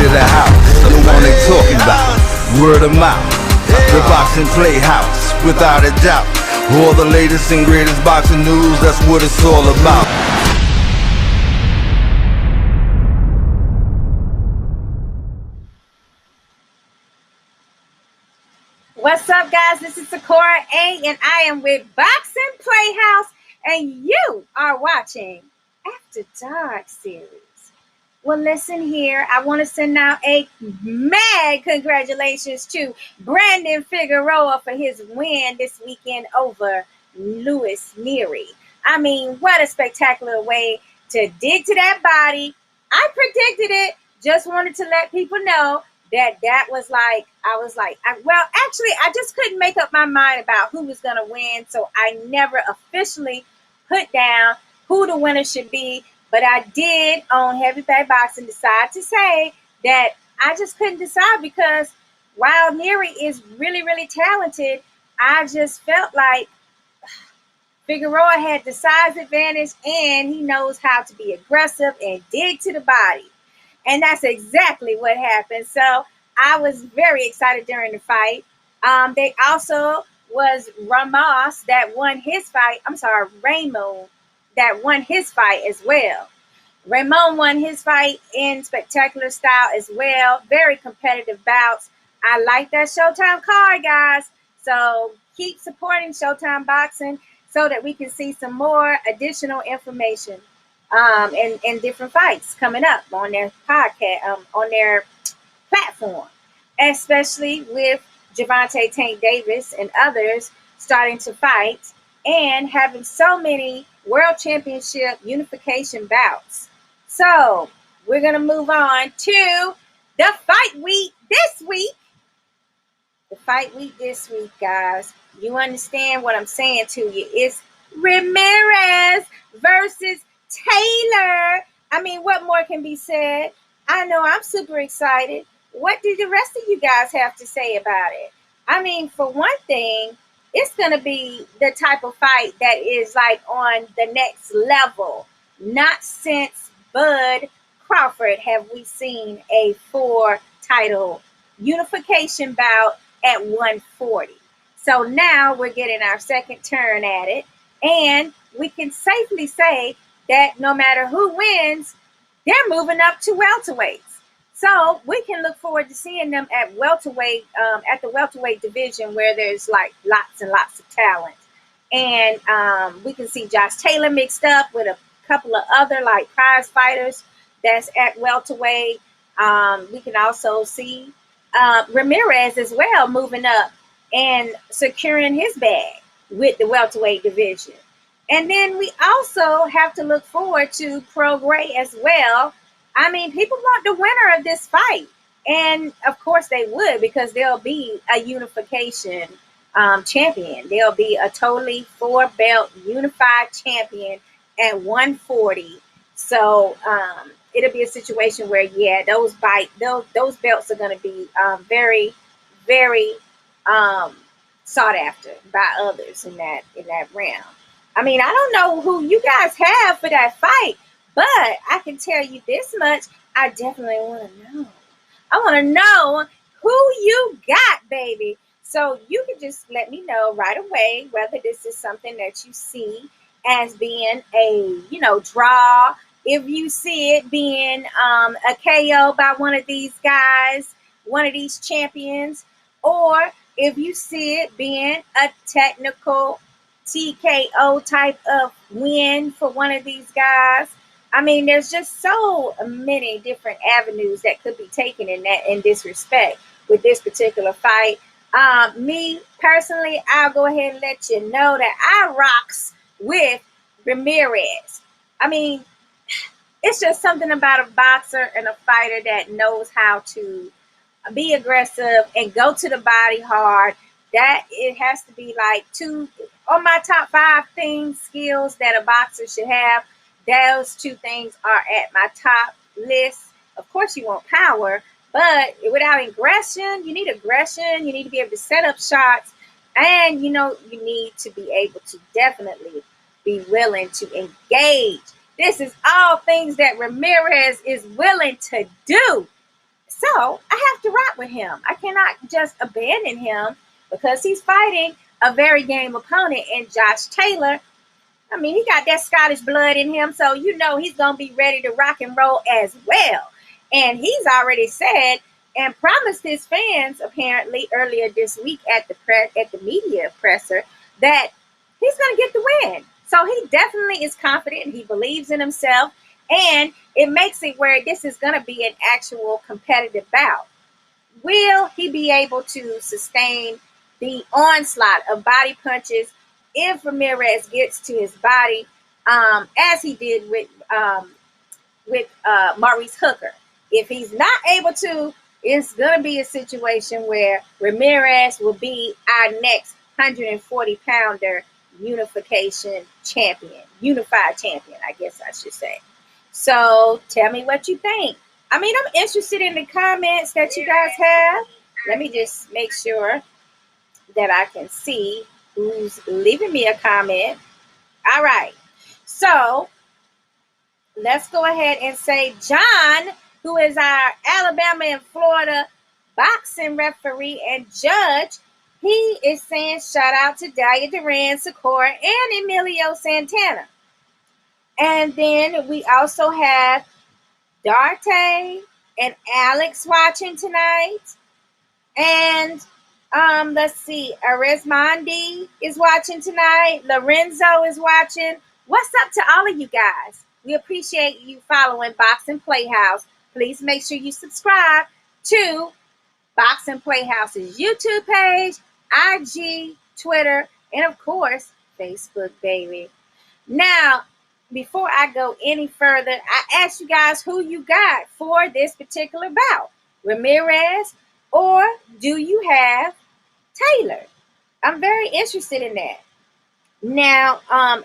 of the house, the one they talking about. Word of mouth, the boxing playhouse, without a doubt. All the latest and greatest boxing news, that's what it's all about. What's up, guys? This is Sakura A, and I am with Boxing Playhouse, and you are watching After Dark series. Well, listen here. I want to send out a mad congratulations to Brandon Figueroa for his win this weekend over Louis Neary. I mean, what a spectacular way to dig to that body. I predicted it. Just wanted to let people know that was like, I just couldn't make up my mind about who was going to win. So I never officially put down who the winner should be. But I did on Heavyweight Boxing decide to say that I just couldn't decide, because while Neary is really, really talented, I just felt like Figueroa had the size advantage, and he knows how to be aggressive and dig to the body. And that's exactly what happened. So I was very excited during the fight. They also was Ramos that won his fight. Raymond that won his fight as well. Raymond won his fight in spectacular style as well. Very competitive bouts. I like that Showtime card, guys. So keep supporting Showtime Boxing so that we can see some more additional information and different fights coming up on their podcast, on their platform, especially with Gervonta Tank Davis and others starting to fight and having so many World Championship unification bouts. So we're going to move on to the fight week this week. The fight week this week, guys. You understand what I'm saying to you. It's Ramirez versus Taylor. I mean, what more can be said? I know I'm super excited. What do the rest of you guys have to say about it? I mean, for one thing, it's going to be the type of fight that is like on the next level. Not since Bud Crawford have we seen a 4-title unification bout at 140. So now we're getting our second turn at it. And we can safely say that no matter who wins, they're moving up to welterweights. So we can look forward to seeing them at welterweight, at the welterweight division, where there's like lots and lots of talent. And we can see Josh Taylor mixed up with a couple of other like prize fighters that's at welterweight. We can also see Ramirez as well moving up and securing his bag with the welterweight division. And then we also have to look forward to Pro Gray as well. I mean, people want the winner of this fight. And of course they would, because there'll be a unification champion. There'll be a totally 4-belt unified champion at 140. So it'll be a situation where, yeah, those belts are going to be very, very sought after by others in that round. I mean, I don't know who you guys have for that fight, but I can tell you this much. I definitely want to know. I want to know who you got, baby. So you can just let me know right away whether this is something that you see as being a, draw. If you see it being a KO by one of these guys, one of these champions, or if you see it being a technical TKO type of win for one of these guys. I mean, there's just so many different avenues that could be taken in this respect with this particular fight. Me personally, I'll go ahead and let you know that I rocks with Ramirez. I mean, it's just something about a boxer and a fighter that knows how to be aggressive and go to the body hard. That it has to be like 2 on my top 5 skills that a boxer should have. Those 2 things are at my top list. Of course, you want power, but without aggression, you need aggression. You need to be able to set up shots, and you need to be able to definitely be willing to engage. This is all things that Ramirez is willing to do. So I have to rock with him. I cannot just abandon him because he's fighting a very game opponent in Josh Taylor. I mean, he got that Scottish blood in him, so you know he's going to be ready to rock and roll as well. And he's already said and promised his fans, apparently earlier this week at the media presser, that he's going to get the win. So he definitely is confident. He believes in himself, and it makes it where this is going to be an actual competitive bout. Will he be able to sustain the onslaught of body punches if Ramirez gets to his body, as he did with Maurice Hooker? If he's not able to, it's going to be a situation where Ramirez will be our next 140-pounder unified champion, I guess I should say. So tell me what you think. I mean, I'm interested in the comments that you guys have. Let me just make sure that I can see who's leaving me a comment. All right. So let's go ahead and say John, who is our Alabama and Florida boxing referee and judge. He is saying shout out to Dalia Duran, Sakura, and Emilio Santana. And then we also have Darte and Alex watching tonight. And let's see, Aresmondi is watching tonight. Lorenzo is watching. What's up to all of you guys? We appreciate you following Boxing Playhouse. Please make sure you subscribe to Boxing Playhouse's YouTube page, IG, Twitter, and of course, Facebook, baby. Now, before I go any further, I asked you guys who you got for this particular bout. Ramirez, or do you have Taylor? I'm very interested in that. Now,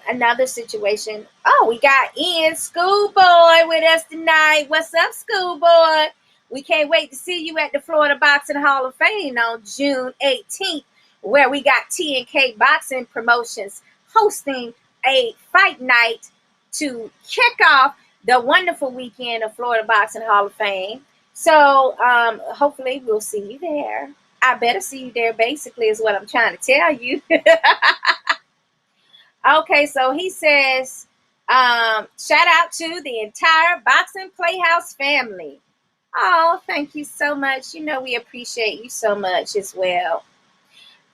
another situation. Oh, we got Ian Schoolboy with us tonight. What's up, Schoolboy? We can't wait to see you at the Florida Boxing Hall of Fame on June 18th, where we got T&K Boxing Promotions hosting a fight night to kick off the wonderful weekend of Florida Boxing Hall of Fame. So hopefully we'll see you there. I better see you there, basically, is what I'm trying to tell you. Okay, so he says, shout out to the entire Boxing Playhouse family. Oh, thank you so much. You know, we appreciate you so much as well.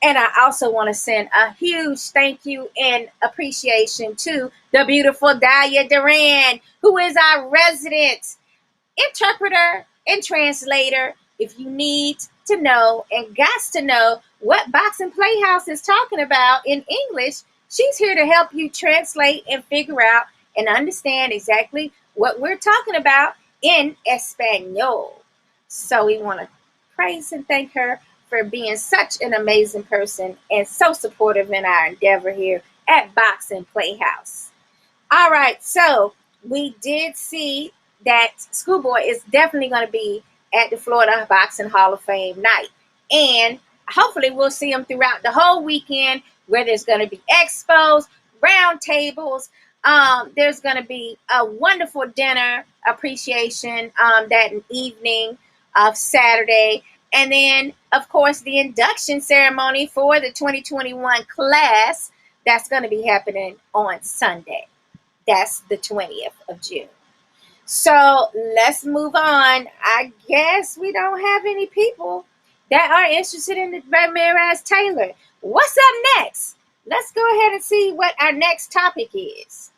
And I also want to send a huge thank you and appreciation to the beautiful Dalia Duran, who is our resident interpreter and translator. If you need to know and got to know what Boxing Playhouse is talking about in English, she's here to help you translate and figure out and understand exactly what we're talking about in Espanol. So we want to praise and thank her for being such an amazing person and so supportive in our endeavor here at Boxing Playhouse. All right, so we did see that Schoolboy is definitely going to be at the Florida Boxing Hall of Fame night. And hopefully we'll see him throughout the whole weekend, where there's going to be expos, round tables. There's going to be a wonderful dinner appreciation that evening of Saturday. And then, of course, the induction ceremony for the 2021 class that's going to be happening on Sunday. That's the 20th of June. So let's move on. I guess we don't have any people that are interested in the Ramirez Taylor. What's up next? Let's go ahead and see what our next topic is.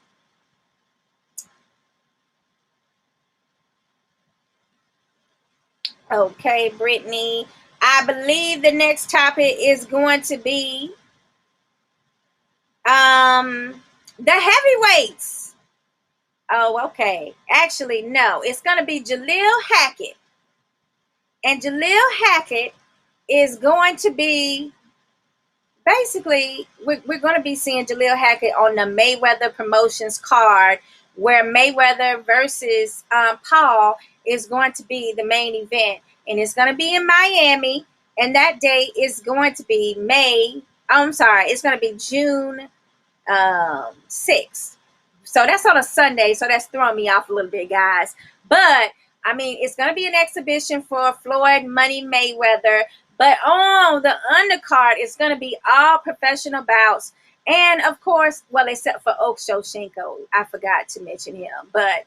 Okay, Brittany. I believe the next topic is going to be the heavyweights. Oh, okay. Actually, no. It's going to be Jaleel Hackett. And Jaleel Hackett is going to be, basically, we're going to be seeing Jaleel Hackett on the Mayweather Promotions card, where Mayweather versus Paul is going to be the main event. And it's going to be in Miami. And that date is going to be it's going to be June 6th. So that's on a Sunday. So that's throwing me off a little bit, guys. But I mean, it's going to be an exhibition for Floyd Money Mayweather, but on the undercard, it's going to be all professional bouts. And of course, well, except for Ocasio, I forgot to mention him. But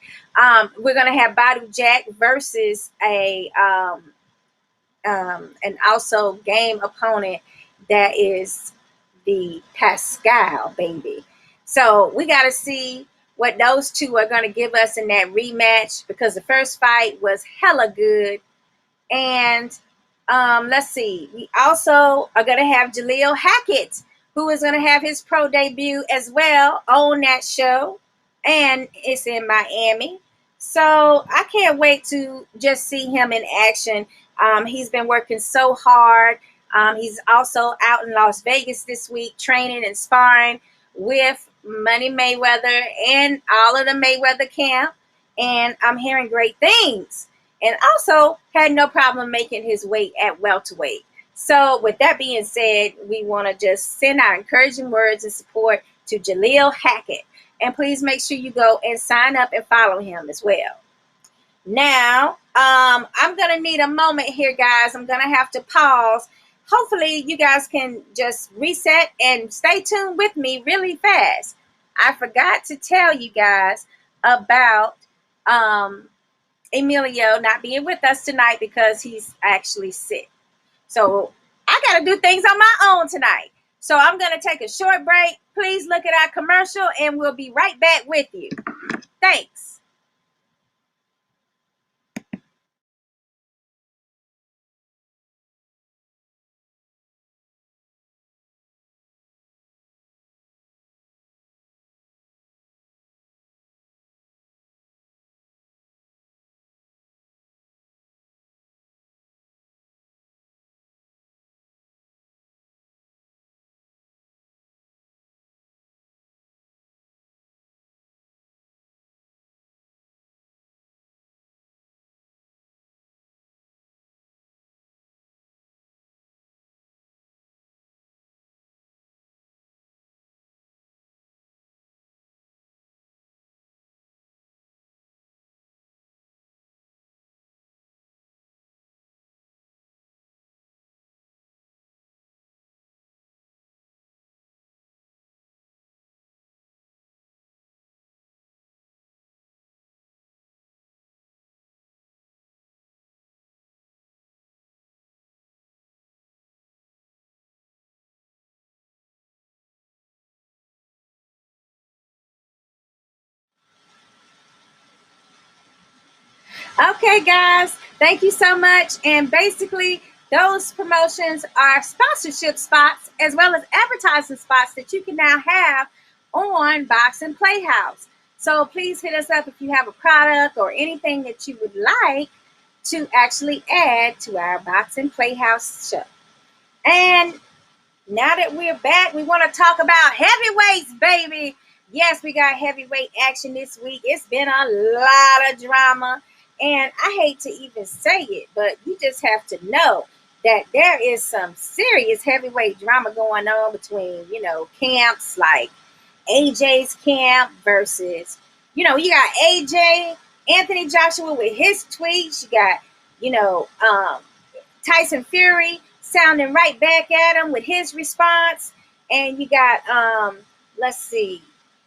we're going to have Badu Jack versus and also game opponent that is the Pascal baby. So we got to see what those two are going to give us in that rematch, because the first fight was hella good. And let's see, we also are going to have Jaleel Hackett, who is going to have his pro debut as well on that show, and it's in Miami. So I can't wait to just see him in action. He's been working so hard. He's also out in Las Vegas this week training and sparring with Money Mayweather and all of the Mayweather camp. And I'm hearing great things. And also had no problem making his weight at welterweight. So with that being said, we want to just send our encouraging words and support to Jaleel Hackett. And please make sure you go and sign up and follow him as well. Now, I'm going to need a moment here, guys. I'm going to have to pause. Hopefully, you guys can just reset and stay tuned with me really fast. I forgot to tell you guys about Emilio not being with us tonight because he's actually sick. So I got to do things on my own tonight. So I'm going to take a short break. Please look at our commercial and we'll be right back with you. Thanks. Okay, guys, thank you so much. And basically, those promotions are sponsorship spots as well as advertising spots that you can now have on Box and PlayHouse. So please hit us up if you have a product or anything that you would like to actually add to our Box and PlayHouse show. And now that we're back, we want to talk about heavyweights, baby. Yes, we got heavyweight action this week. It's been a lot of drama. And I hate to even say it, but you just have to know that there is some serious heavyweight drama going on between, camps like AJ's camp versus, you got AJ, Anthony Joshua with his tweets. You got, Tyson Fury sounding right back at him with his response. And you got, let's see,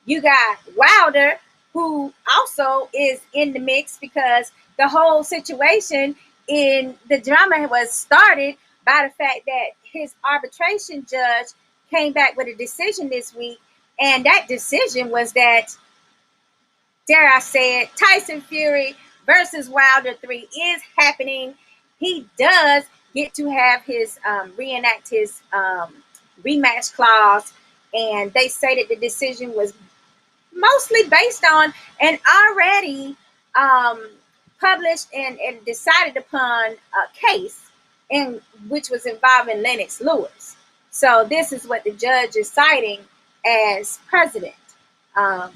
you got Wilder, who also is in the mix because the whole situation in the drama was started by the fact that his arbitration judge came back with a decision this week. And that decision was that, dare I say it, Tyson Fury versus Wilder 3 is happening. He does get to have his reenact his rematch clause, and they say that the decision was mostly based on an already published and decided upon a case in which was involving Lennox Lewis. So this is what the judge is citing as precedent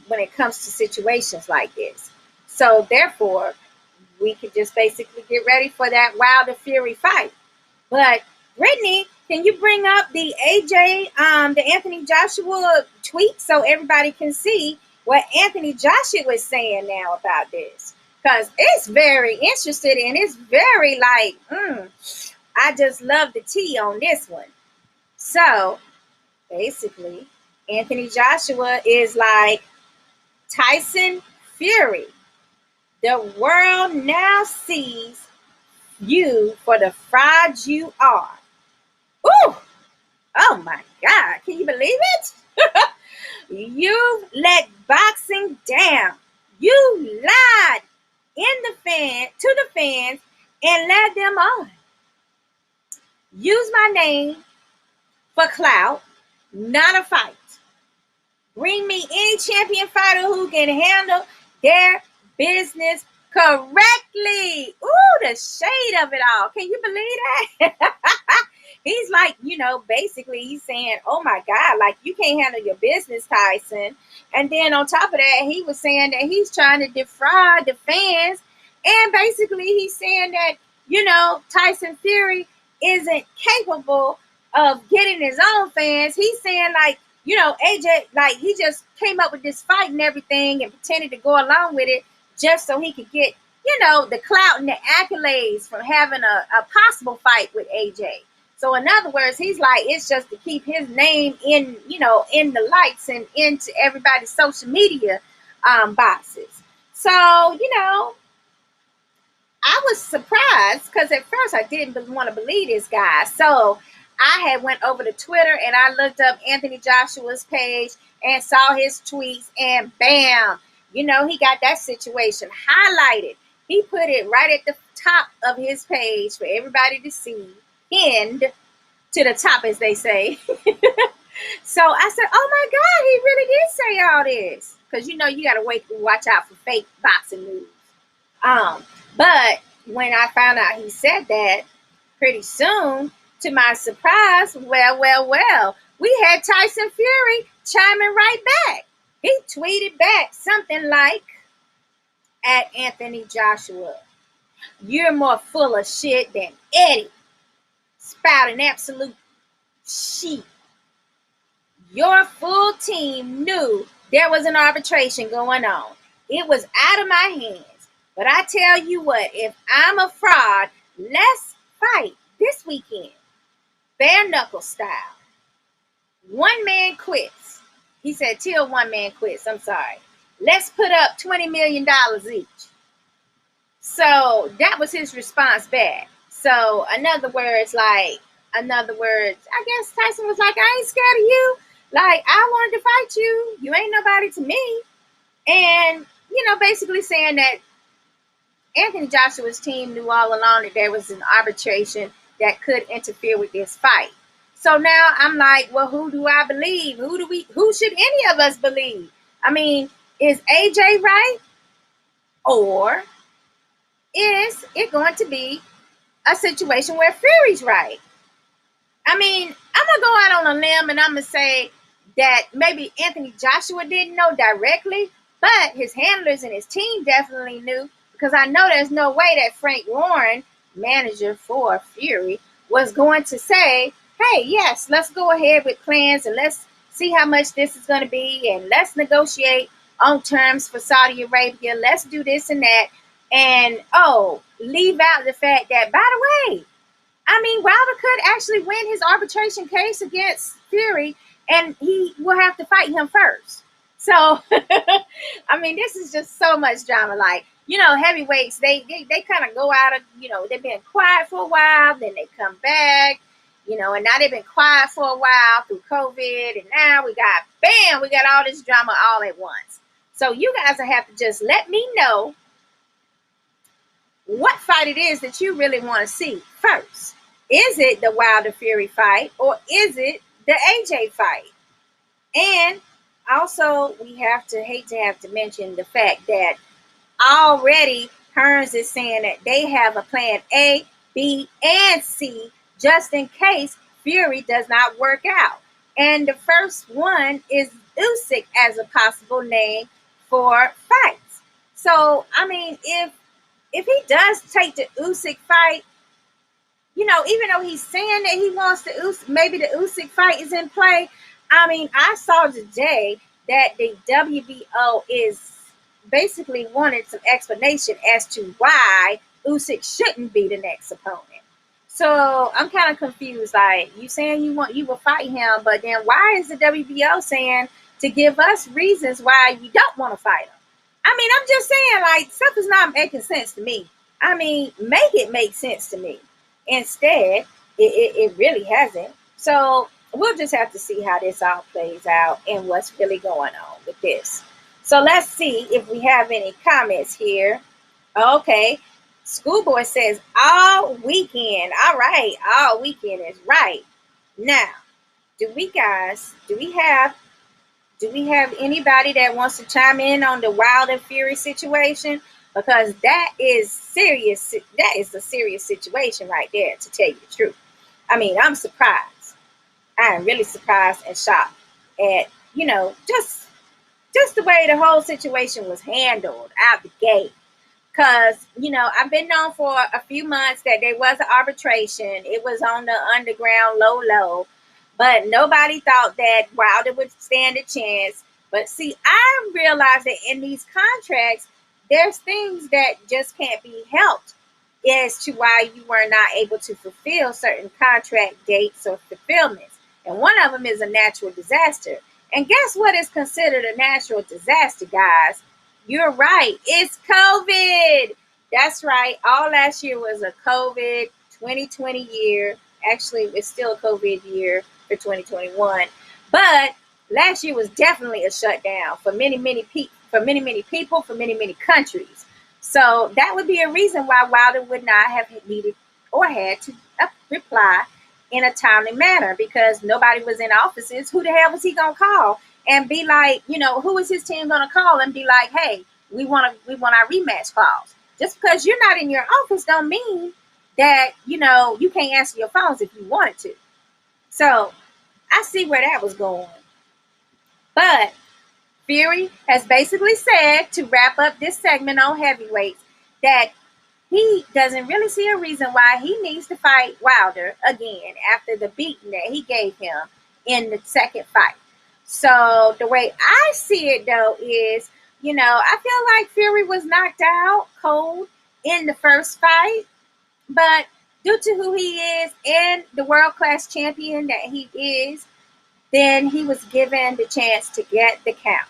when it comes to situations like this. So therefore, we could just basically get ready for that Wilder Fury fight. But Brittany, can you bring up the AJ, the Anthony Joshua tweet so everybody can see what Anthony Joshua was saying now about this? because it's very interested and it's very like, I just love the tea on this one. So basically, Anthony Joshua is like Tyson Fury. The world now sees you for the fraud you are. Ooh! Oh my God! Can you believe it? You let boxing down. You lied to the fans and led them on. Use my name for clout, not a fight. Bring me any champion fighter who can handle their business correctly. Ooh, the shade of it all. Can you believe that? He's like, basically he's saying, oh my God, like you can't handle your business, Tyson. And then on top of that, he was saying that he's trying to defraud the fans. And basically he's saying that, Tyson Fury isn't capable of getting his own fans. He's saying like, AJ, like he just came up with this fight and everything and pretended to go along with it just so he could get, the clout and the accolades from having a possible fight with AJ. So in other words, he's like, it's just to keep his name in, in the lights and into everybody's social media boxes. So, I was surprised because at first I didn't want to believe this guy. So I had went over to Twitter and I looked up Anthony Joshua's page and saw his tweets and bam, he got that situation highlighted. He put it right at the top of his page for everybody to see, pinned to the top, as they say. So I said, oh my God, he really did say all this. Because, you got to watch out for fake boxing news. But when I found out he said that, pretty soon, to my surprise, well, we had Tyson Fury chiming right back. He tweeted back something like, at Anthony Joshua, you're more full of shit than Eddie, spouting absolute shit. Your full team knew there was an arbitration going on. It was out of my hands. But I tell you what, if I'm a fraud, let's fight this weekend. Bare knuckle style. One man quits. He said, till one man quits. I'm sorry. Let's put up $20 million each. So that was his response back. So in other words, I guess Tyson was like, I ain't scared of you. Like, I wanted to fight you. You ain't nobody to me. And, basically saying that Anthony Joshua's team knew all along that there was an arbitration that could interfere with this fight. So now I'm like, well, who do I believe? Who should any of us believe? I mean, is AJ right? Or is it going to be a situation where Fury's right? I mean, I'm going to go out on a limb and I'm going to say that maybe Anthony Joshua didn't know directly, but his handlers and his team definitely knew, because I know there's no way that Frank Warren, manager for Fury, was going to say, hey, yes, let's go ahead with plans and let's see how much this is going to be and let's negotiate on terms for Saudi Arabia. Let's do this and that. And, leave out the fact that, by the way, I mean, Wilder could actually win his arbitration case against Fury and he will have to fight him first. So, I mean, this is just so much drama. Like, heavyweights, they kind of go out of, they've been quiet for a while, then they come back, and now they've been quiet for a while through COVID, and now we got all this drama all at once. So you guys will have to just let me know what fight it is that you really want to see first. Is it the Wilder Fury fight or is it the AJ fight? And also, we hate to have to mention the fact that already Hearns is saying that they have a plan A, B, and C just in case Fury does not work out. And the first one is Usyk as a possible name for fights. So, I mean, if he does take the Usyk fight, even though he's saying that he wants maybe the Usyk fight is in play. I mean, I saw today that the WBO is basically wanted some explanation as to why Usyk shouldn't be the next opponent. So I'm kind of confused. Like, you saying you will fight him, but then why is the WBO saying to give us reasons why you don't want to fight him? I mean, I'm just saying, like, stuff is not making sense to me. I mean, make it make sense to me. Instead, it really hasn't. So we'll just have to see how this all plays out and what's really going on with this. So let's see if we have any comments here. Okay. Schoolboy says all weekend. All right. All weekend is right. Now, do we have anybody that wants to chime in on the Wild and Fury situation? Because that is serious. That is a serious situation right there, to tell you the truth. I mean, I'm surprised. I am really surprised and shocked at, just the way the whole situation was handled out the gate. Because, I've been known for a few months that there was an arbitration. It was on the underground low. But nobody thought that Wilder would stand a chance. But see, I realized that in these contracts, there's things that just can't be helped as to why you were not able to fulfill certain contract dates or fulfillments. And one of them is a natural disaster. And guess what is considered a natural disaster, guys? You're right. It's COVID. That's right. All last year was a COVID 2020 year. Actually, it's still a COVID year for 2021. But last year was definitely a shutdown for many people, for many countries. So that would be a reason why Wilder would not have needed or had to reply in a timely manner, because nobody was in offices. Who the hell was he gonna call and be like, who is his team gonna call and be like, hey, we want our rematch clause? Just because you're not in your office don't mean that you can't answer your phones if you wanted to. So I see where that was going. But Fury has basically said, to wrap up this segment on heavyweights, that he doesn't really see a reason why he needs to fight Wilder again after the beating that he gave him in the second fight. So the way I see it, though, is, I feel like Fury was knocked out cold in the first fight, but due to who he is and the world-class champion that he is, then he was given the chance to get the count.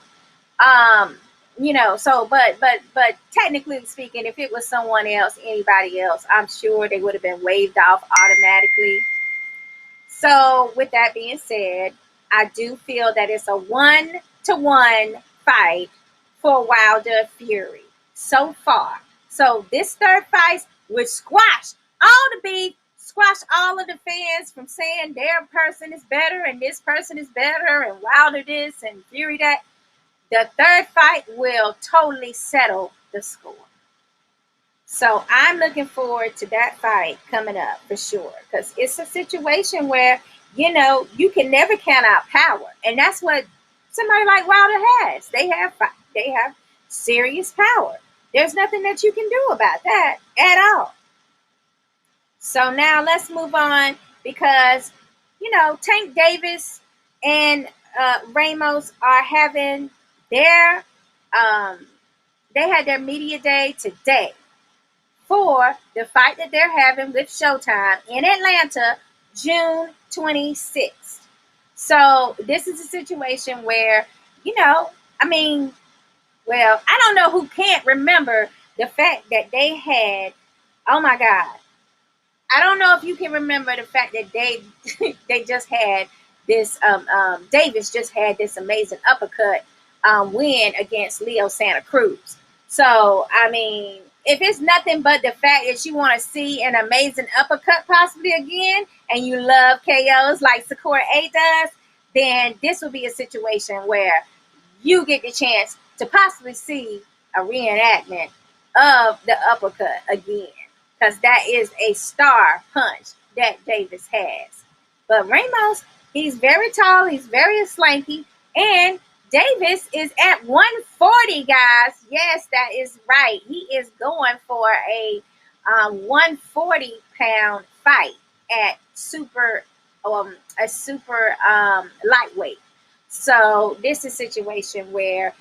But technically speaking, if it was someone else, anybody else, I'm sure they would have been waved off automatically. So with that being said, I do feel that it's a 1-to-1 fight for Wilder Fury so far. So this third fight would squash all the beef, squash all of the fans from saying their person is better and this person is better and Wilder this and Fury that. The third fight will totally settle the score. So I'm looking forward to that fight coming up for sure, because it's a situation where, you can never count out power. And that's what somebody like Wilder has. They have serious power. There's nothing that you can do about that at all. So now let's move on, because, Tank Davis and Ramos are having their they had their media day today for the fight that they're having with Showtime in Atlanta, June 26th. So this is a situation where, I don't know who can't remember the fact that they had, oh my God, I don't know if you can remember the fact that they just had this, Davis just had this amazing uppercut win against Leo Santa Cruz. So, if it's nothing but the fact that you want to see an amazing uppercut possibly again, and you love KOs like Sakura A does, then this will be a situation where you get the chance to possibly see a reenactment of the uppercut again, because that is a star punch that Davis has. But Ramos, he's very tall, he's very slanky, and Davis is at 140, guys. Yes, that is right. He is going for a 140-pound fight at a super lightweight. So this is a situation where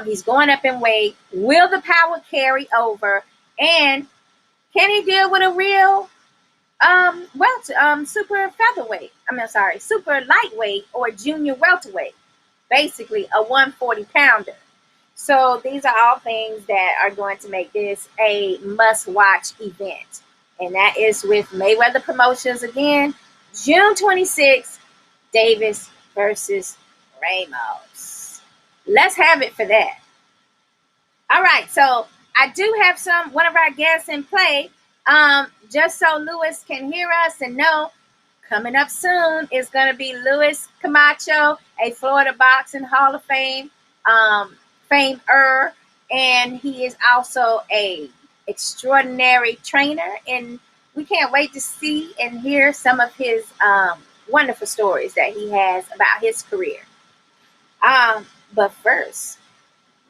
He's going up in weight. Will the power carry over? And can he deal with a real super featherweight? Super lightweight or junior welterweight. Basically, a 140 pounder. So these are all things that are going to make this a must-watch event. And that is with Mayweather Promotions again, June 26th, Davis versus Ramos. Let's have it for that. All right, so I do have one of our guests in play. Just so Lewis can hear us and know, coming up soon is going to be Luis Camacho, a Florida Boxing Hall of Fame famer, and he is also a extraordinary trainer, and we can't wait to see and hear some of his wonderful stories that he has about his career. But first,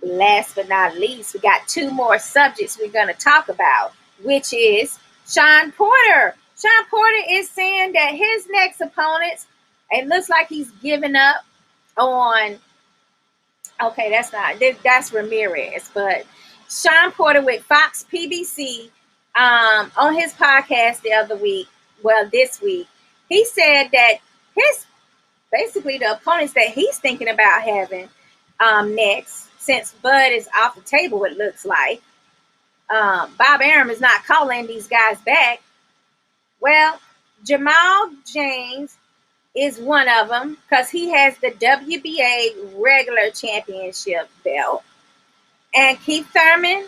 last but not least, we got two more subjects we're going to talk about, which is Shawn Porter. Shawn Porter is saying that his next opponents, it looks like he's giving up on, that's Ramirez, but Shawn Porter with Fox PBC on his podcast this week, he said that the opponents that he's thinking about having next, since Bud is off the table, it looks like, Bob Arum is not calling these guys back. Well, Jamal James is one of them because he has the WBA regular championship belt. And Keith Thurman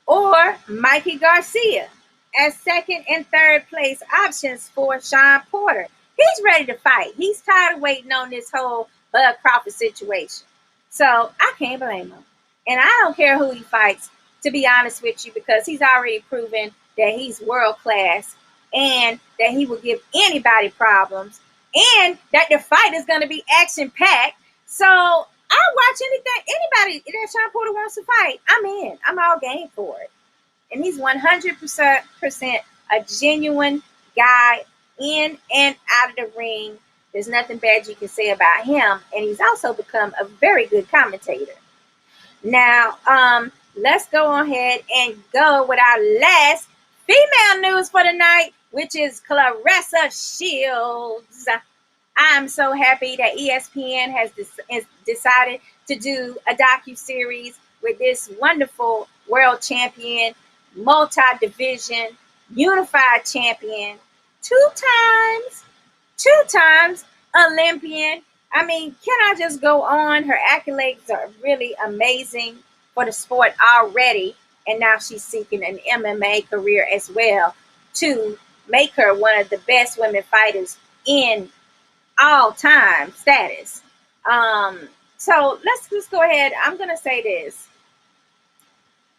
or Mikey Garcia as second and third place options for Shawn Porter. He's ready to fight. He's tired of waiting on this whole Bud Crawford situation. So I can't blame him. And I don't care who he fights, to be honest with you, because he's already proven that he's world class and that he will give anybody problems and that the fight is going to be action packed. So I'll watch anybody that Shawn Porter wants to fight. I'm in. I'm all game for it. And he's 100% a genuine guy in and out of the ring. There's nothing bad you can say about him. And he's also become a very good commentator. Now, let's go ahead and go with our last female news for the night, which is Claressa Shields. I'm so happy that ESPN has decided to do a docuseries with this wonderful world champion, multi-division, unified champion, two times Olympian. I mean, can I just go on? Her accolades are really amazing for the sport already, and now she's seeking an MMA career as well to make her one of the best women fighters in all time status. So let's just go ahead. I'm going to say this.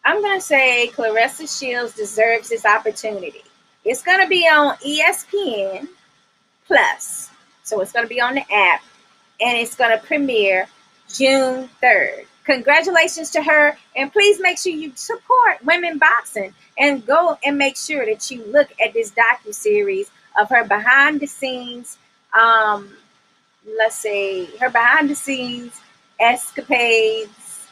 I'm going to say Claressa Shields deserves this opportunity. It's going to be on ESPN Plus. So it's going to be on the app, and it's going to premiere June 3rd. Congratulations to her, and please make sure you support women boxing and go and make sure that you look at this docuseries of her behind the scenes, her behind the scenes escapades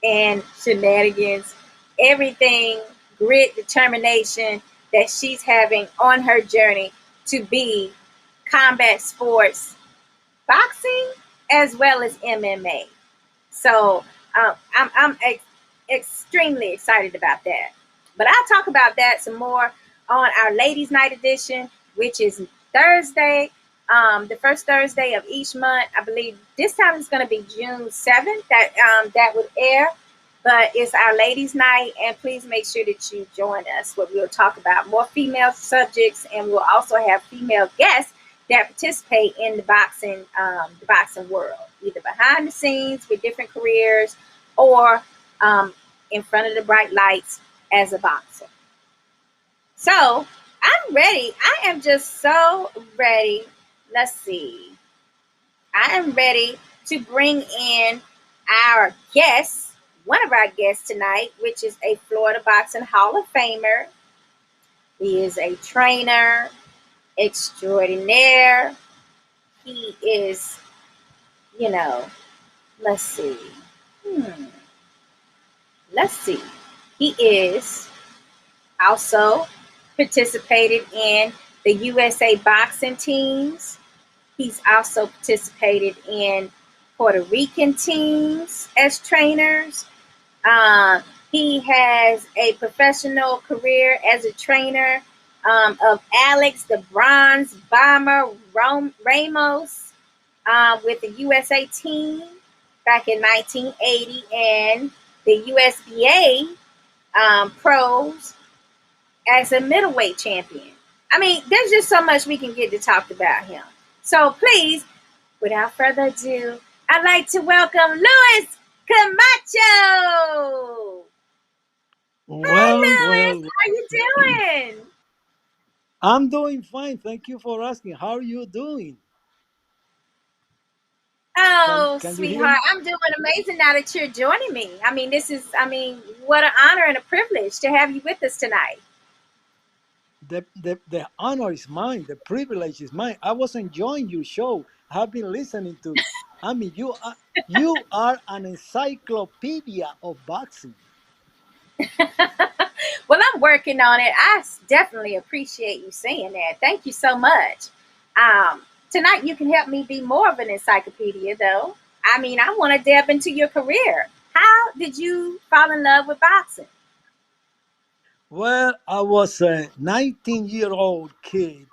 and shenanigans, everything, grit, determination that she's having on her journey to be combat sports boxing as well as MMA. So I'm extremely excited about that. But I'll talk about that some more on our Ladies Night edition, which is Thursday, the first Thursday of each month. I believe this time it's going to be June 7th that would air. But it's our Ladies Night, and please make sure that you join us where we'll talk about more female subjects, and we'll also have female guests that participate in the boxing world, either behind the scenes with different careers or in front of the bright lights as a boxer. So I'm ready. I am just so ready. Let's see. I am ready to bring in our guest, one of our guests tonight, which is a Florida Boxing Hall of Famer. He is a trainer extraordinaire. He is, let's see. Hmm. Let's see. He is also participated in the USA boxing teams. He's also participated in Puerto Rican teams as trainers. Um, he has a professional career as a trainer of Alex the Bronze Bomber Ramos with the USA team back in 1980 and the USBA pros as a middleweight champion. I mean, there's just so much we can get to talk about him. So please, without further ado, I'd like to welcome Luis Camacho. Well, Hi, Luis. well, How you doing? I'm doing fine. Thank you for asking. How are you doing? Oh, Can you hear me? sweetheart, I'm doing amazing now that you're joining me. What an honor and a privilege to have you with us tonight. The honor is mine. The privilege is mine. I was enjoying your show. I've been listening to it. I mean, you are an encyclopedia of boxing. Well, I'm working on it. Definitely appreciate you saying that. Thank you so much. Tonight, you can help me be more of an encyclopedia, though. I mean, I want to delve into your career. How did you fall in love with boxing? Well, I was a 19-year-old kid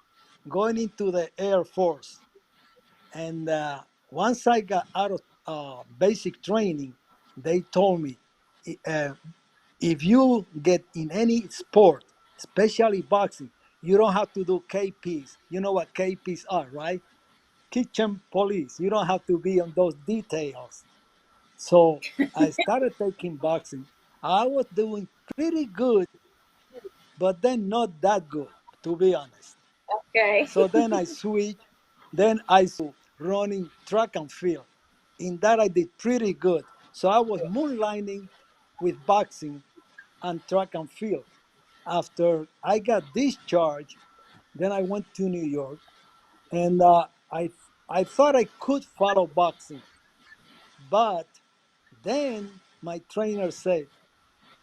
going into the Air Force, and once I got out of basic training, they told me, uh, if you get in any sport, especially boxing, you don't have to do KPs. You know what KPs are, right? Kitchen police. You don't have to be on those details. So I started taking boxing. I was doing pretty good, but then not that good, to be honest. Okay. So then I switched. Then I running track and field. In that I did pretty good. So I was moonlighting with boxing and track and field. After I got discharged, then I went to New York, and I thought I could follow boxing, but then my trainer said,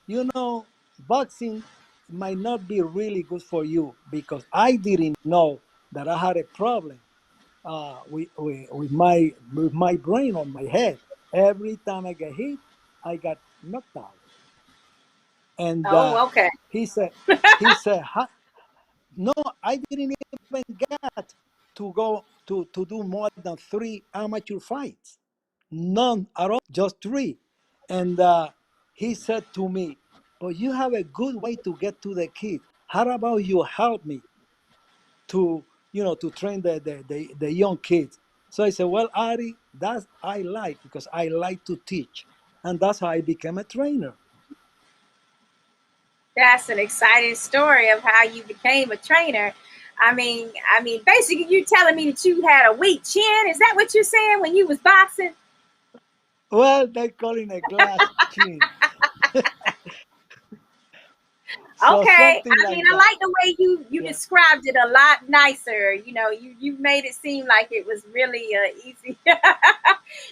you know, boxing might not be really good for you, because I didn't know that I had a problem with my brain on my head. Every time I get hit, I got knocked out. And Oh, okay. he said, he said, no, I didn't even get to go to do more than 3 amateur fights. None at all, just three. And he said to me, but you have a good way to get to the kids. How about you help me to, to train the young kids? So I said, well, Ari, that's I like, because I like to teach. And that's how I became a trainer. That's an exciting story of how you became a trainer. Basically, you telling me that you had a weak chin. Is that what you're saying when you was boxing? Well, they call it a glass chin. So Okay. something like I that. like the way you Yeah. described it a lot nicer. You made it seem like it was really easy.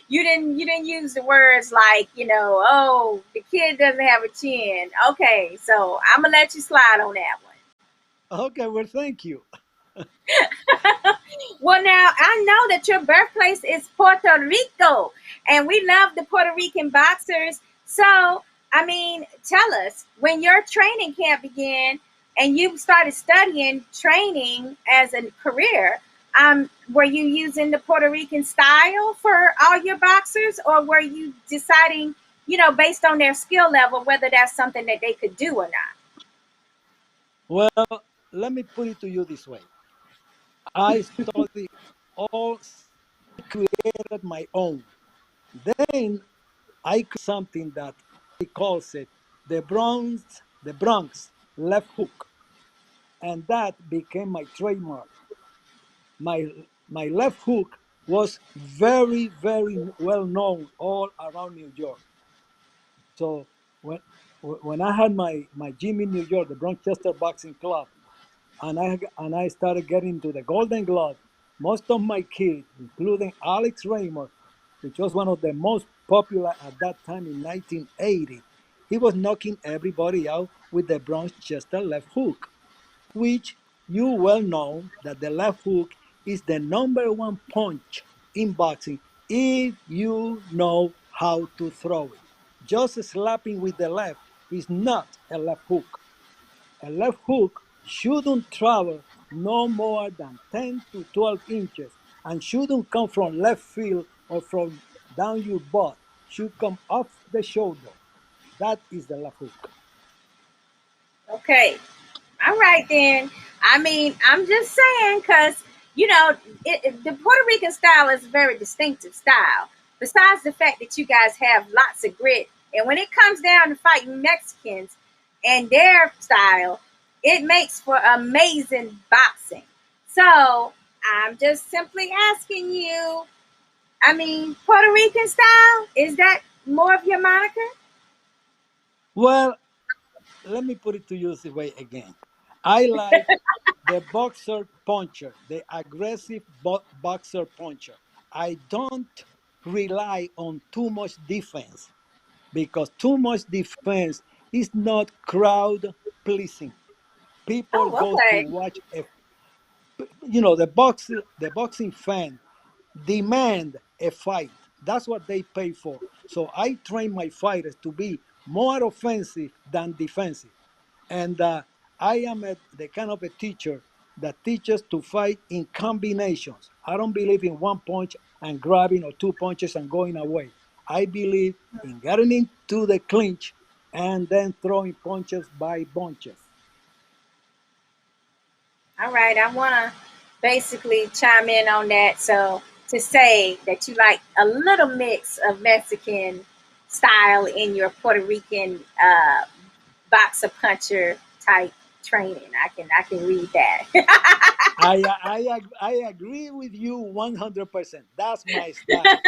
You didn't use the words like, oh, the kid doesn't have a chin. Okay, so I'm gonna let you slide on that one. Okay, well, thank you. Well, now I know that your birthplace is Puerto Rico, and we love the Puerto Rican boxers. So, tell us when your training camp began and you started studying training as a career. Were you using the Puerto Rican style for all your boxers, or were you deciding, based on their skill level, whether that's something that they could do or not? Well, let me put it to you this way. I studied all, created my own. Then I created something that he calls it the Bronx left hook, and that became my trademark. My left hook was very, very well known all around New York. So when I had my gym in New York, the Bronxchester Boxing Club, and I started getting to the Golden Glove, most of my kids, including Alex Raymond, which was one of the most popular at that time in 1980. He was knocking everybody out with the Bronx Chester left hook, which you well know that the left hook is the number one punch in boxing if you know how to throw it. Just slapping with the left is not a left hook. A left hook shouldn't travel no more than 10 to 12 inches and shouldn't come from left field or from down your butt. Should come off the shoulder. That is the left hook. Okay. All right then. I mean, I'm just saying because the Puerto Rican style is a very distinctive style. Besides the fact that you guys have lots of grit, and when it comes down to fighting Mexicans and their style, it makes for amazing boxing. So I'm just simply asking you. I mean, Puerto Rican style, is that more of your moniker? Well, let me put it to you this way again. I like the boxer puncher, the aggressive boxer puncher. I don't rely on too much defense because too much defense is not crowd pleasing. People Oh, go to okay. watch the boxing fan demand a fight. That's what they pay for. So I train my fighters to be more offensive than defensive. And I am the kind of a teacher that teaches to fight in combinations. I don't believe in one punch and grabbing or two punches and going away. I believe in getting into the clinch and then throwing punches by bunches. All right, I want to basically chime in on that. So, to say that you like a little mix of Mexican style in your Puerto Rican boxer puncher type training, I can read that. I agree with you 100%. That's my style.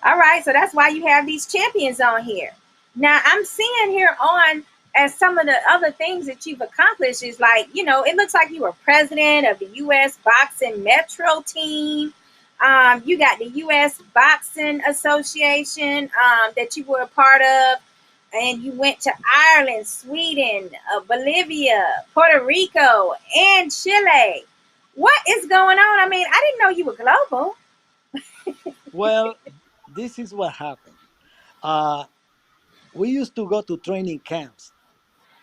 All right, so that's why you have these champions on here. Now I'm seeing here on as some of the other things that you've accomplished is like, it looks like you were president of the U.S. Boxing Metro team. You got the U.S. Boxing Association that you were a part of, and you went to Ireland, Sweden, Bolivia, Puerto Rico, and Chile. What is going on? I mean, I didn't know you were global. Well, this is what happened. Uh, we used to go to training camps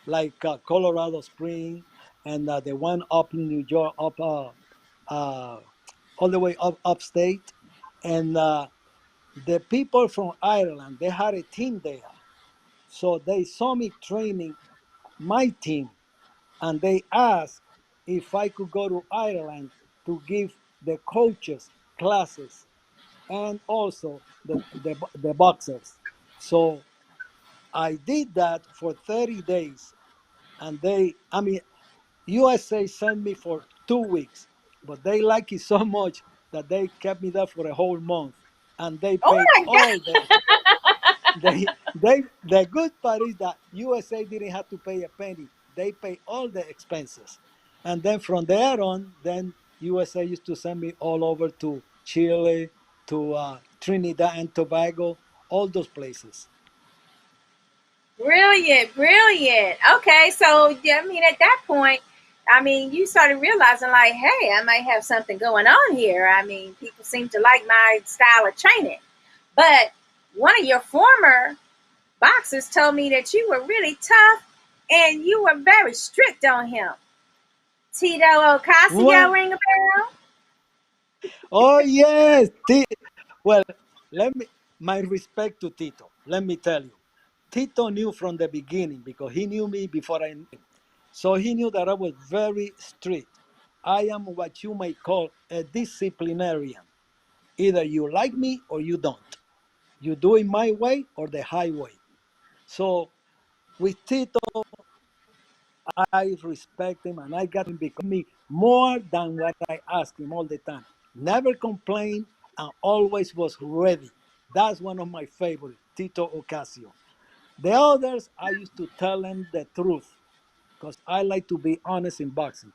like Colorado Spring and the one up in New York, uh, all the way up upstate. And the people from Ireland, they had a team there. So they saw me training my team and they asked if I could go to Ireland to give the coaches classes and also the boxers. So I did that for 30 days. And USA sent me for 2 weeks, but they like it so much that they kept me there for a whole month. And they Oh paid my all the good part is that USA didn't have to pay a penny. They pay all the expenses. And then from there on, then USA used to send me all over to Chile, to Trinidad and Tobago, all those places. Brilliant, brilliant. Okay, so yeah, I mean, at that point, I mean, you started realizing, like, hey, I might have something going on here. I mean, people seem to like my style of training. But one of your former boxers told me that you were really tough and you were very strict on him. Tito Ocasio, Well, ring a bell? oh yes, well, let me my respect to Tito. Let me tell you, Tito knew from the beginning because he knew me before I knew him. So he knew that I was very strict. I am what you may call a disciplinarian. Either you like me or you don't. You do it my way or the highway. So with Tito, I respect him and I got him because me more than what I ask him all the time. Never complained and always was ready. That's one of my favorites, Tito Ocasio. The others, I used to tell them the truth because I like to be honest in boxing.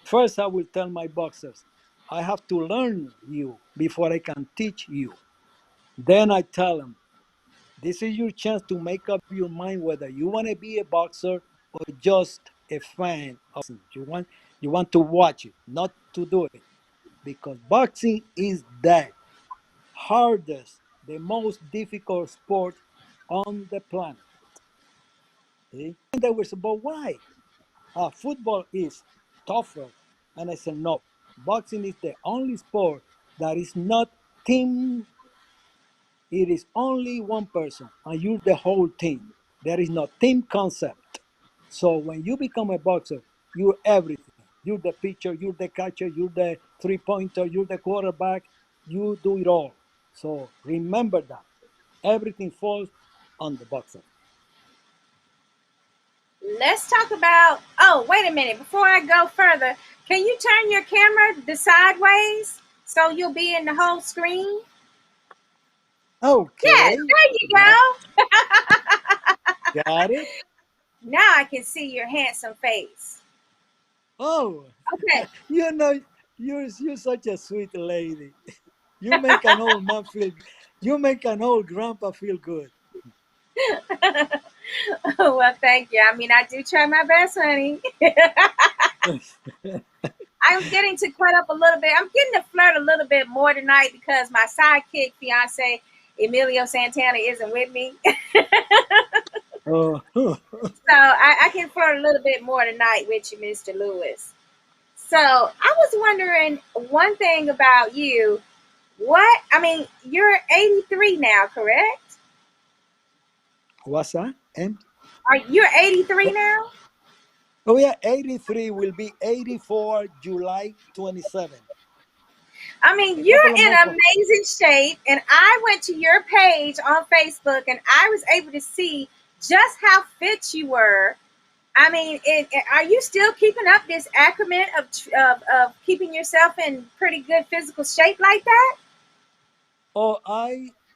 First, I will tell my boxers, I have to learn you before I can teach you. Then I tell them, this is your chance to make up your mind whether you want to be a boxer or just a fan of boxing. You want to watch it, not to do it, because boxing is the hardest, the most difficult sport on the planet. See? And they were saying, but why? Football is tougher. And I said, no. Boxing is the only sport that is not team. It is only one person, and you're the whole team. There is no team concept. So when you become a boxer, you're everything. You're the pitcher, you're the catcher, you're the three-pointer, you're the quarterback. You do it all. So remember that. Everything falls on the boxer. Let's talk about. Oh, wait a minute. Before I go further, can you turn your camera the sideways so you'll be in the whole screen? Yes, Okay. there you Got, go. got it. Now I can see your handsome face. Oh, Okay. you know, you're such a sweet lady. You make an old man feel. You make an old grandpa feel good. Well, thank you. I mean, I do try my best, honey. I'm getting to cut up a little bit. I'm getting to flirt a little bit more tonight because my sidekick fiance Emilio Santana isn't with me. Oh, So I can flirt a little bit more tonight with you, Mr. Lewis. So I was wondering one thing about you. What I mean, you're 83 now, correct? what's that? Are you're 83 now? Oh yeah, 83 will be 84 July 27. I mean, A you're couple of in months. amazing shape, and I went to your page on Facebook, and I was able to see just how fit you were. I mean, are you still keeping up this acclimate of keeping yourself in pretty good physical shape like that? Oh,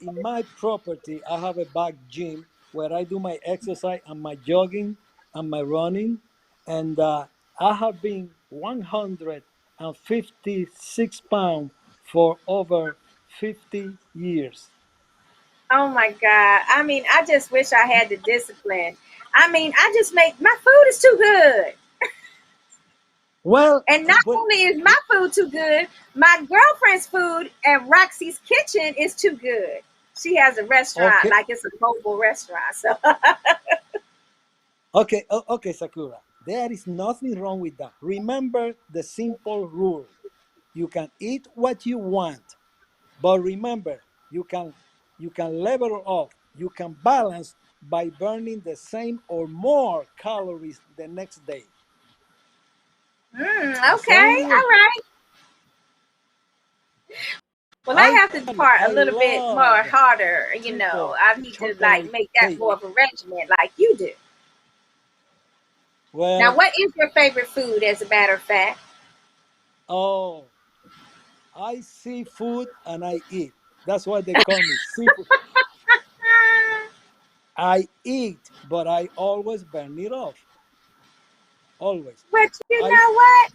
in my property I have a back gym where I do my exercise and my jogging and my running, and I have been 156 pounds for over 50 years. Oh my God. I mean, I just wish I had the discipline. I mean, I just make my food is too good. Well, And not but only is my food too good, my girlfriend's food at Roxy's Kitchen is too good. She has a restaurant, okay, like it's a mobile restaurant. So, okay, Sakura. There is nothing wrong with that. Remember the simple rule: you can eat what you want, but remember, you can level off. You can balance by burning the same or more calories the next day. Just okay, saying you. all right. Well, I I have to tell you, depart a I little bit more love harder. triple I need to like chocolate make that more cake. of a regimen, like you do. Now, Well, what is your favorite food, as a matter of fact? oh, I see food and I eat. That's why they call me seafood. I eat, but I always burn it off. Always. But you I know what?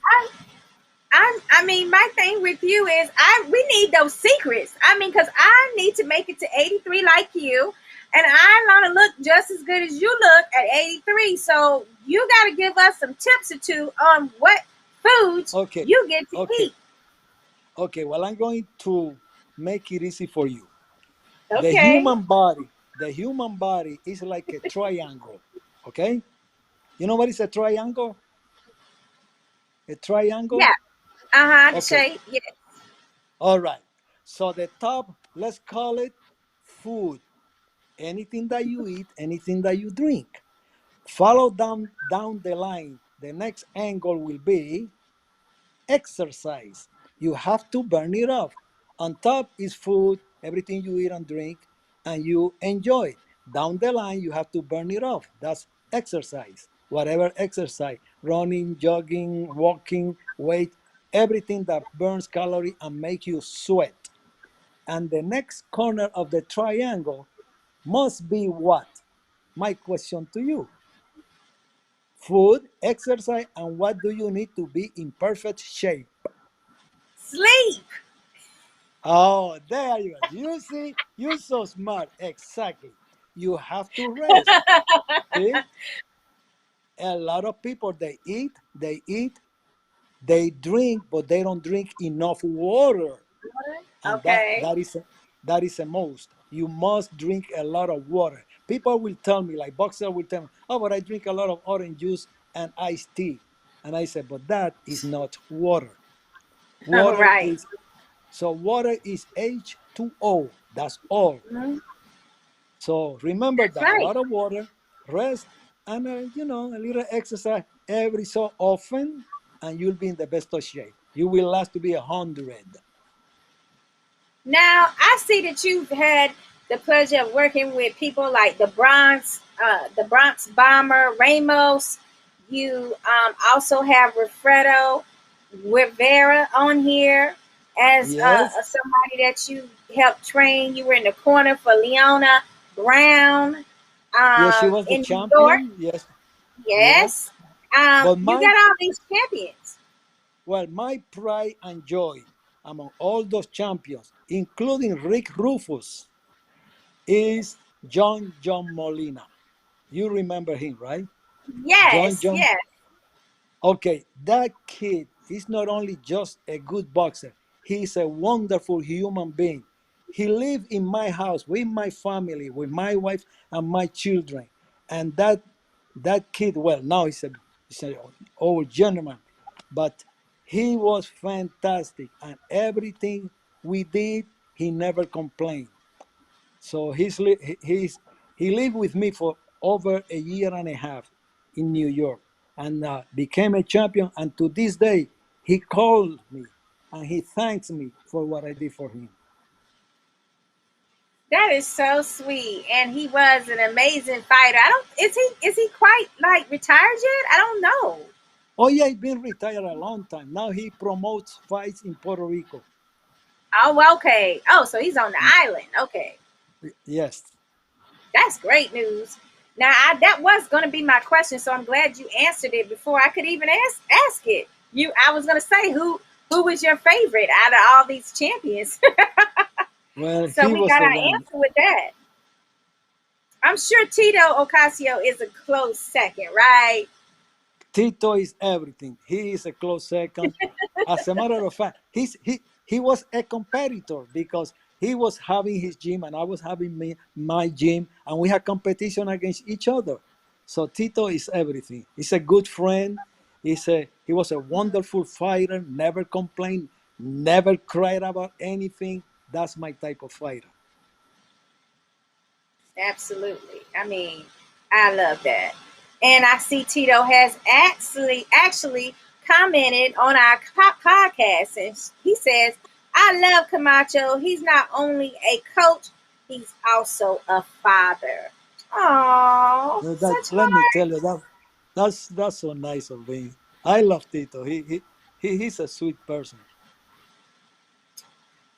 I mean, my thing with you is we need those secrets. I mean, because I need to make it to 83 like you, and I want to look just as good as you look at 83. So you got to give us some tips or two on what foods okay, you get to okay, eat. okay. Well, I'm going to make it easy for you. The Okay. human body, the human body is like a triangle. Okay? You know what is a triangle? A triangle? Yeah. Uh-huh. The Okay. shape. Yeah. All right. So the top, let's call it food. Anything that you eat, anything that you drink. Follow down the line. The next angle will be exercise. You have to burn it off. On top is food, everything you eat and drink, and you enjoy. Down the line, you have to burn it off. That's exercise. Whatever exercise, running, jogging, walking, weight, everything that burns calorie and make you sweat. And the next corner of the triangle must be what? My question to you: food, exercise, and what do you need to be in perfect shape? Sleep. Oh, there you go. You see, you're so smart. Exactly. You have to rest. See, a lot of people they drink, but they don't drink enough water, and Okay. that is a most. You must drink a lot of water. People will tell me, like boxer will tell me, "Oh, but I drink a lot of orange juice and iced tea," and I said, "But that is not water. All Water right. is water is H2O. That's all. Mhm. So remember That's that a right. lot of water, rest, and a little exercise every so often, and you'll be in the best of shape. You will last to be 100. Now, I see that you've had the pleasure of working with people like the Bronx Bomber, Ramos. You also have Wilfredo Rivera on here as Yes, somebody that you helped train. You were in the corner for Leona Brown yes, she was the in New York. champion. Yes, yes. Yes. But You my got all these champions. my pride and joy among all those champions, including Rick Rufus, is John Molina. You remember him, right? Yes, John. yes. Okay, that kid is not only just a good boxer, he's a wonderful human being. He lived in my house with my family, with my wife and my children. And that kid, well, now he's an old gentleman, but he was fantastic. And everything we did, he never complained. So he lived with me for over a year and a half in New York, and became a champion. And to this day, he called me and he thanks me for what I did for him. That is so sweet. And he was an amazing fighter. I don't is he quite like retired yet? I don't know. Oh yeah, he's been retired a long time. Now he promotes fights in Puerto Rico. Oh, okay. Oh, so he's on the island. Okay. Yes. That's great news. Now that was gonna be my question, so I'm glad you answered it before I could even ask it. I was gonna say who was your favorite out of all these champions? Well, So he we was got the our one. answer with that. I'm sure Tito Ocasio is a close second, right? Tito is everything. He is a close second. As a matter of fact, he was a competitor because he was having his gym and I was having my gym, and we had competition against each other. So Tito is everything. He's a good friend. He was a wonderful fighter. Never complained. Never cried about anything. That's my type of fighter. Absolutely. I mean, I love that. And I see Tito has actually commented on our podcast, and he says, "I love Camacho. He's not only a coach, he's also a father." Oh, such Let me heart. tell you that's so nice of him. I love Tito. He's a sweet person.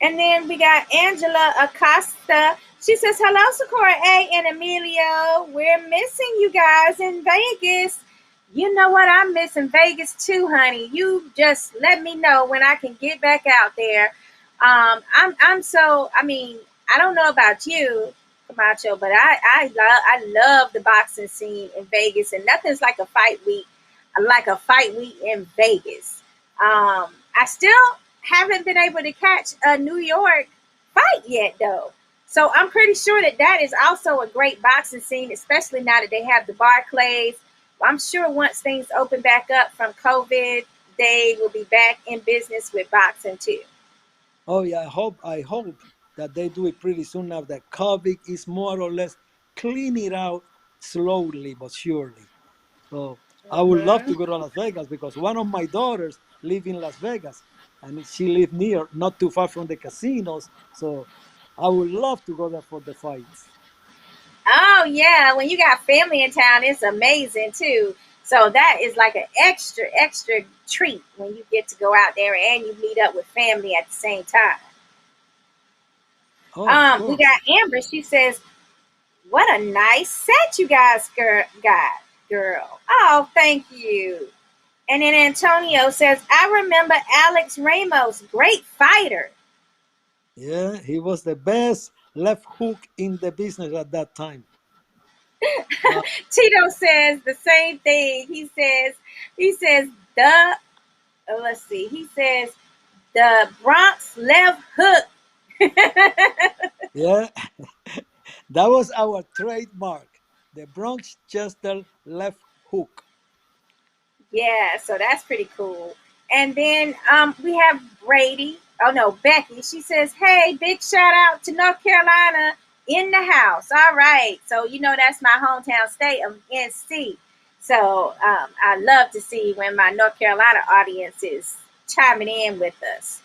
And then we got Angela Acosta. She says, "Hello, Sakura A and Emilio. We're missing you guys in Vegas. You know what? I'm missing Vegas too, honey. You just let me know when I can get back out there. I'm so, I mean, I don't know about you, Camacho, but I love the boxing scene in Vegas, and nothing's like a fight week in Vegas. I still haven't been able to catch a New York fight yet, though. So I'm pretty sure that is also a great boxing scene, especially now that they have the Barclays. I'm sure once things open back up from COVID, they will be back in business with boxing too. Oh yeah, I hope that they do it pretty soon now that COVID is more or less clean it out slowly but surely. So I would love Hmm. to go to Las Vegas because one of my daughters live in Las Vegas and she live near, not too far from the casinos. So I would love to go there for the fights. Oh yeah, when you got family in town, it's amazing too. So that is like an extra treat when you get to go out there and you meet up with family at the same time. Oh, of We course. got Amber. She says, "What a nice set you guys got, girl." Oh, thank you. And then Antonio says, "I remember Alex Ramos, great fighter." Yeah, he was the best left hook in the business at that time. Uh, Tito says the same thing. He says the let's see. He says the Bronx left hook. yeah, that was our trademark. The Bronx Chester left hook. Yeah, so that's pretty cool. And then we have Brady. Oh no, Becky. She says, "Hey, big shout out to North Carolina in the house." All right, so you know that's my hometown state of NC. So I love to see when my North Carolina audience is chiming in with us.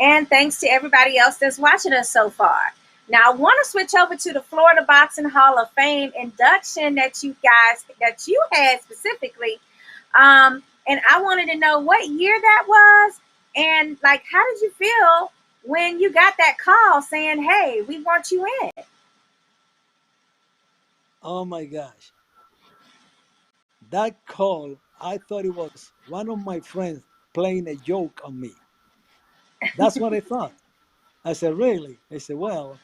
And thanks to everybody else that's watching us so far. Now I want to switch over to the Florida Boxing Hall of Fame induction that you had specifically, and I wanted to know what year that was, and like, how did you feel when you got that call saying, "Hey, we want you in"? Oh my gosh. That call, I thought it was one of my friends playing a joke on me. That's what I thought. I said, really? I said, well,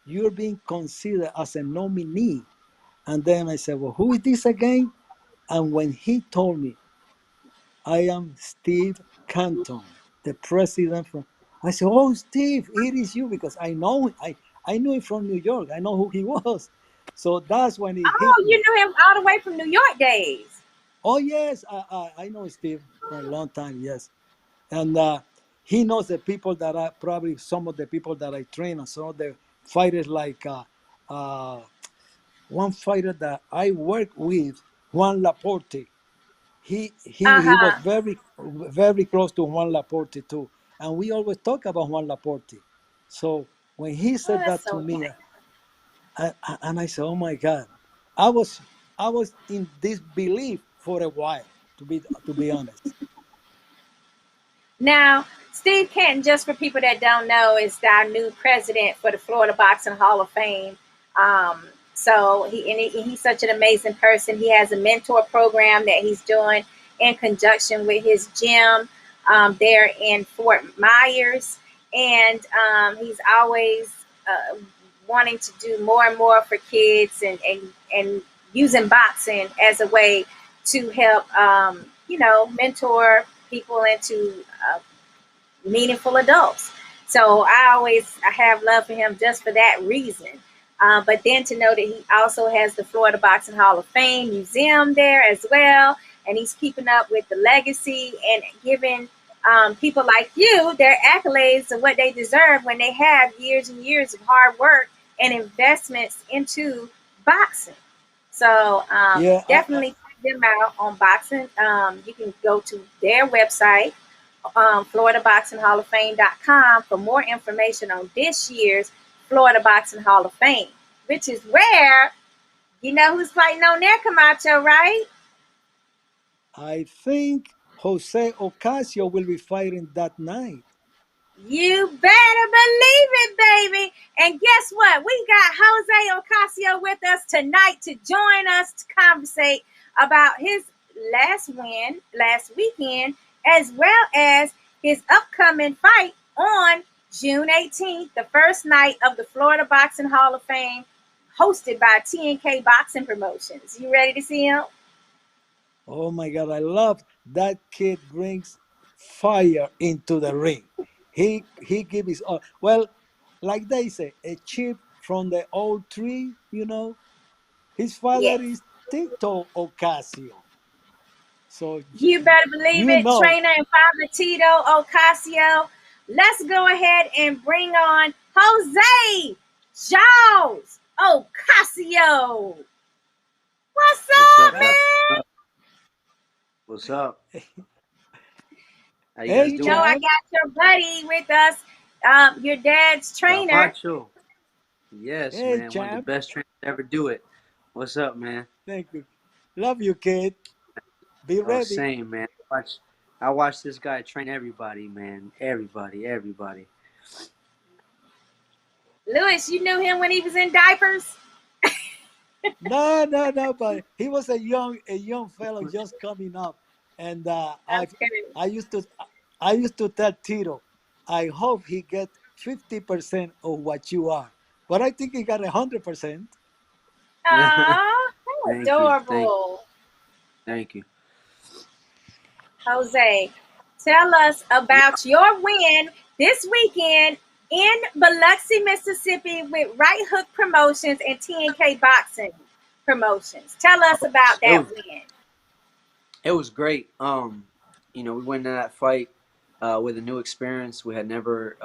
you're being considered as a nominee. And then I said, well, who is this again? And when he told me, I am Steve Canton, the president from, I said, oh, Steve, it is you, because I knew him from New York. I know who he was. So that's when it hit Oh, you me. knew him all the way from New York days. Oh, yes, I know Steve for a long time, yes. And he knows the people that I probably some of the people that I train and some of the fighters like uh, one fighter that I work with, Juan Laporte. He was Uh-huh. very close to Juan Laporte too, and we always talk about Juan Laporte. So when he Oh, said that's that so to me, nice. and I said, "Oh my God," I was I was in disbelief for a while, to be honest. Now, Steve Canton, just for people that don't know, is our new president for the Florida Boxing Hall of Fame. Um, he's such an amazing person. He has a mentor program that he's doing in conjunction with his gym there in Fort Myers, and he's always wanting to do more and more for kids, and using boxing as a way to help mentor people into meaningful adults. So I have love for him just for that reason. But then to know that he also has the Florida Boxing Hall of Fame Museum there as well, and he's keeping up with the legacy and giving people like you their accolades of what they deserve when they have years and years of hard work and investments into boxing. So Yeah, definitely check them out on boxing. You can go to their website, FloridaBoxingHallOfFame.com, for more information on this year's Florida Boxing Hall of Fame, which is where, you know who's fighting on there, Camacho, right? I think Jose Ocasio will be fighting that night. You better believe it, baby. And guess what? We got Jose Ocasio with us tonight to join us to conversate about his last win last weekend, as well as his upcoming fight on June 18th, the first night of the Florida Boxing Hall of Fame, hosted by TNK Boxing Promotions. You ready to see him? Oh my God, I love that kid brings fire into the ring. He gives his all. Well, like they say, a chip from the old tree. His father Yes. is Tito Ocasio. So You better believe you it, know, trainer and father Tito Ocasio. Let's go ahead and bring on Jose Jaws Ocasio. What's What's up, up, guys? man? What's up? How you guys hey You know doing? I champ, got your buddy with us, your dad's trainer. Camacho. Yes, hey man. One of the champ. best trainers to ever do it. What's up, man? Thank you. Love you, kid. Be Oh, ready. same, man. I watch this guy train everybody, man. Everybody, everybody. Lewis, you knew him when he was in diapers? No, no, no. But he was a young fellow just coming up, and Okay. I used to, I used to tell Tito, I hope he get 50% of what you are. But I think he got 100%. Aw, how Thank you. adorable. Thank you. Jose, tell us Yeah. about your win this weekend in Biloxi, Mississippi with Right Hook Promotions and TNK Boxing Promotions. Tell us about It that was win. It was great. We went into that fight with a new experience. We had never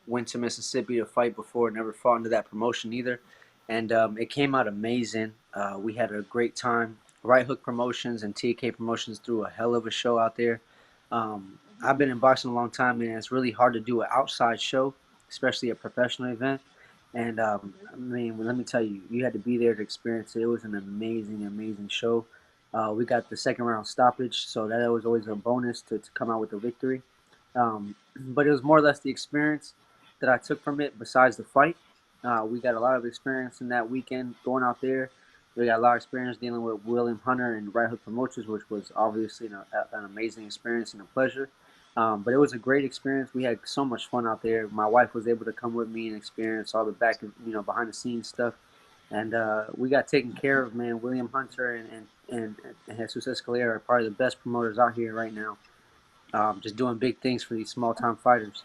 went to Mississippi to fight before, never fought into that promotion either, and it came out amazing. We had a great time. Right Hook Promotions and TK Promotions threw a hell of a show out there. I've been in boxing a long time, and it's really hard to do an outside show, especially a professional event. And I mean, let me tell you, you had to be there to experience it. It was an amazing, amazing show. We got the second round stoppage, so that was always a bonus to come out with a victory. But it was more or less the experience that I took from it besides the fight. We got a lot of experience in that weekend going out there. We got a lot of experience dealing with William Hunter and Right Hook Promotions, which was obviously an amazing experience and a pleasure. But it was a great experience. We had so much fun out there. My wife was able to come with me and experience all the behind the scenes stuff. And we got taken care of, man. William Hunter and Jesus Escalera are probably the best promoters out here right now. Just doing big things for these small time fighters.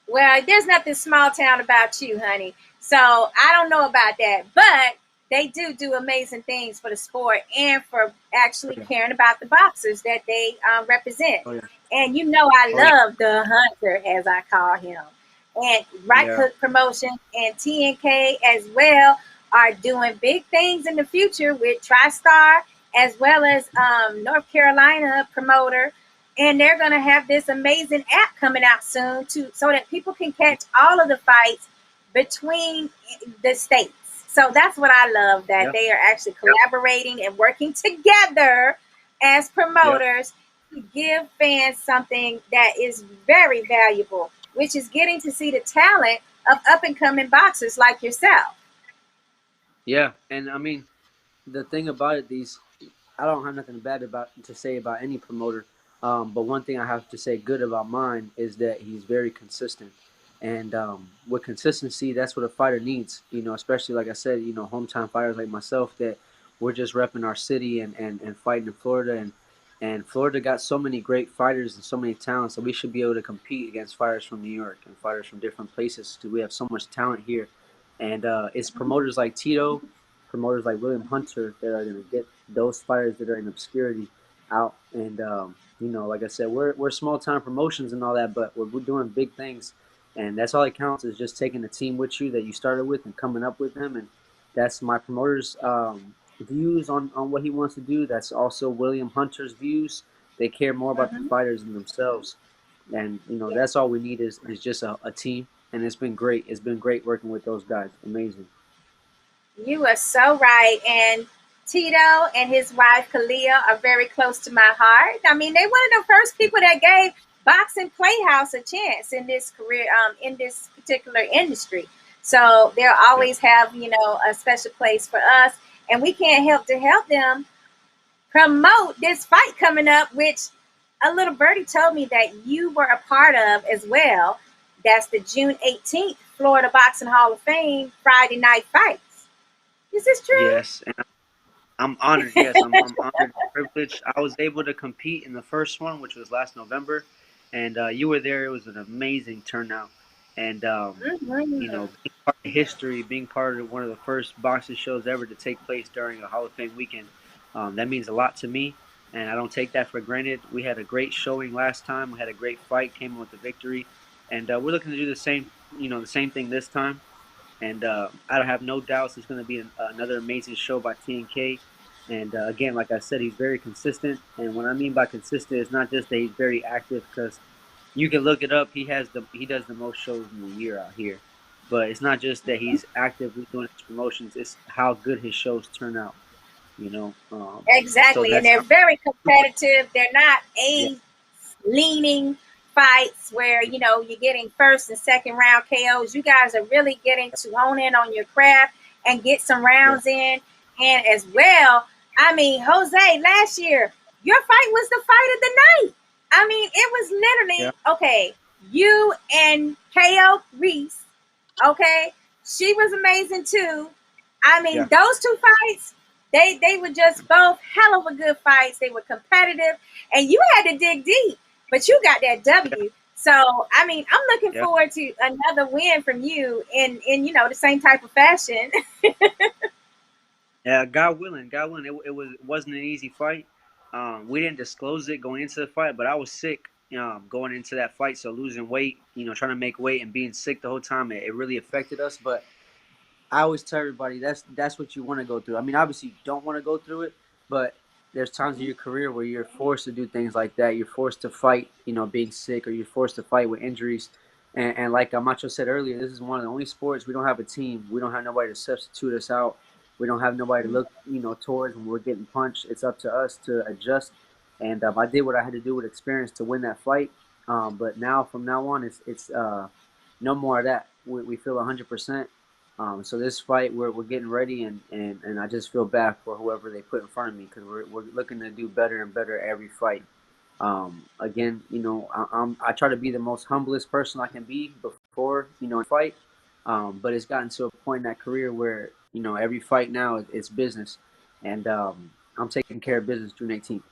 Well, there's nothing small town about you, honey. So I don't know about that, but they do amazing things for the sport and for actually Oh yeah, caring about the boxers that they represent. oh yeah, And you know, I oh yeah, love the hunter, as I call him. And Right yeah, Hook Promotion and TNK as well are doing big things in the future with TriStar as well as North Carolina promoter, and they're going to have this amazing app coming out soon to so that people can catch all of the fights between the states. So that's what I love, that yeah, they are actually collaborating and working together as yeah, promoters to give fans something that is very valuable, which is getting to see the talent of up and coming boxers like yourself. yeah. And I mean, the thing about it, these I don't have nothing bad about to say about any promoter. But one thing I have to say good about mine is that he's very consistent. And with consistency, that's what a fighter needs. Especially like I said, hometown fighters like myself that we're just repping our city and fighting in Florida. And Florida got so many great fighters and so many talents that we should be able to compete against fighters from New York and fighters from different places. We have so much talent here. And it's promoters like Tito, promoters like William Hunter that are going to get those fighters that are in obscurity out. And like I said, we're small time promotions and all that, but we're doing big things, and that's all that counts is just taking the team with you that you started with and coming up with them. And that's my promoter's views on what he wants to do. That's also William Hunter's views. They care more about the Mhm. fighters than themselves, and Yeah. that's all we need is just a team. And it's been great. It's been great working with those guys. Amazing. You are so right. And Tito and his wife Kalia are very close to my heart. I mean, they one of the first people that gave boxing playhouse a chance in this career, in this particular industry. So they'll Yeah. always have, a special place for us. And we can't help to help them promote this fight coming up, which a little birdie told me that you were a part of as well. That's the June 18th Florida Boxing Hall of Fame Friday night fights. Is this true? Yes. I'm honored. Yes, I'm honored and privileged. I was able to compete in the first one, which was last November, and you were there. It was an amazing turnout, and Mhm. being part of history, being part of one of the first boxing shows ever to take place during a Hall of Fame weekend, that means a lot to me, and I don't take that for granted. We had a great showing last time. We had a great fight, came with the victory, and we're looking to do the same thing this time. And I have no doubts it's going to be another amazing show by TNK. And again, like I said, he's very consistent. And what I mean by consistent is not just that he's very active, because you can look it up. He does the most shows in the year out here. But it's not just that he's actively doing his promotions; it's how good his shows turn out. So Exactly. And that's they're very competitive. They're not yeah, a leaning fights where, you're getting first and second round KOs. You guys are really getting to hone in on your craft and get some yeah, rounds in. And as well, I mean, Jose, last year, your fight was the fight of the night. I mean, it was yeah, literally okay. You and KO Reese, okay? She was amazing too. I mean, Yeah. those two fights, they were just both hell of a good fights. They were competitive, and you had to dig deep, but you got that W. So I mean, I'm looking Yeah. forward to another win from you in the same type of fashion. Yeah, God willing, it wasn't an easy fight. We didn't disclose it going into the fight, but I was sick going into that fight. So losing weight, trying to make weight and being sick the whole time, it really affected us. But I always tell everybody that's what you want to go through. I mean, obviously you don't want to go through it, but there's times in your career where you're forced to do things like that. You're forced to fight, being sick, or you're forced to fight with injuries. And like Camacho said earlier, this is one of the only sports we don't have a team. We don't have nobody to substitute us out. We don't have nobody to look, towards when we're getting punched. It's up to us to adjust. And I did what I had to do with experience to win that fight. But now, from now on, it's no more of that. We feel 100%. So this fight, we're getting ready, and I just feel bad for whoever they put in front of me because we're looking to do better and better every fight. Again, I try to be the most humblest person I can be before in a fight, but it's gotten to a point in that career where every fight now it's business, and I'm taking care of business June 18th.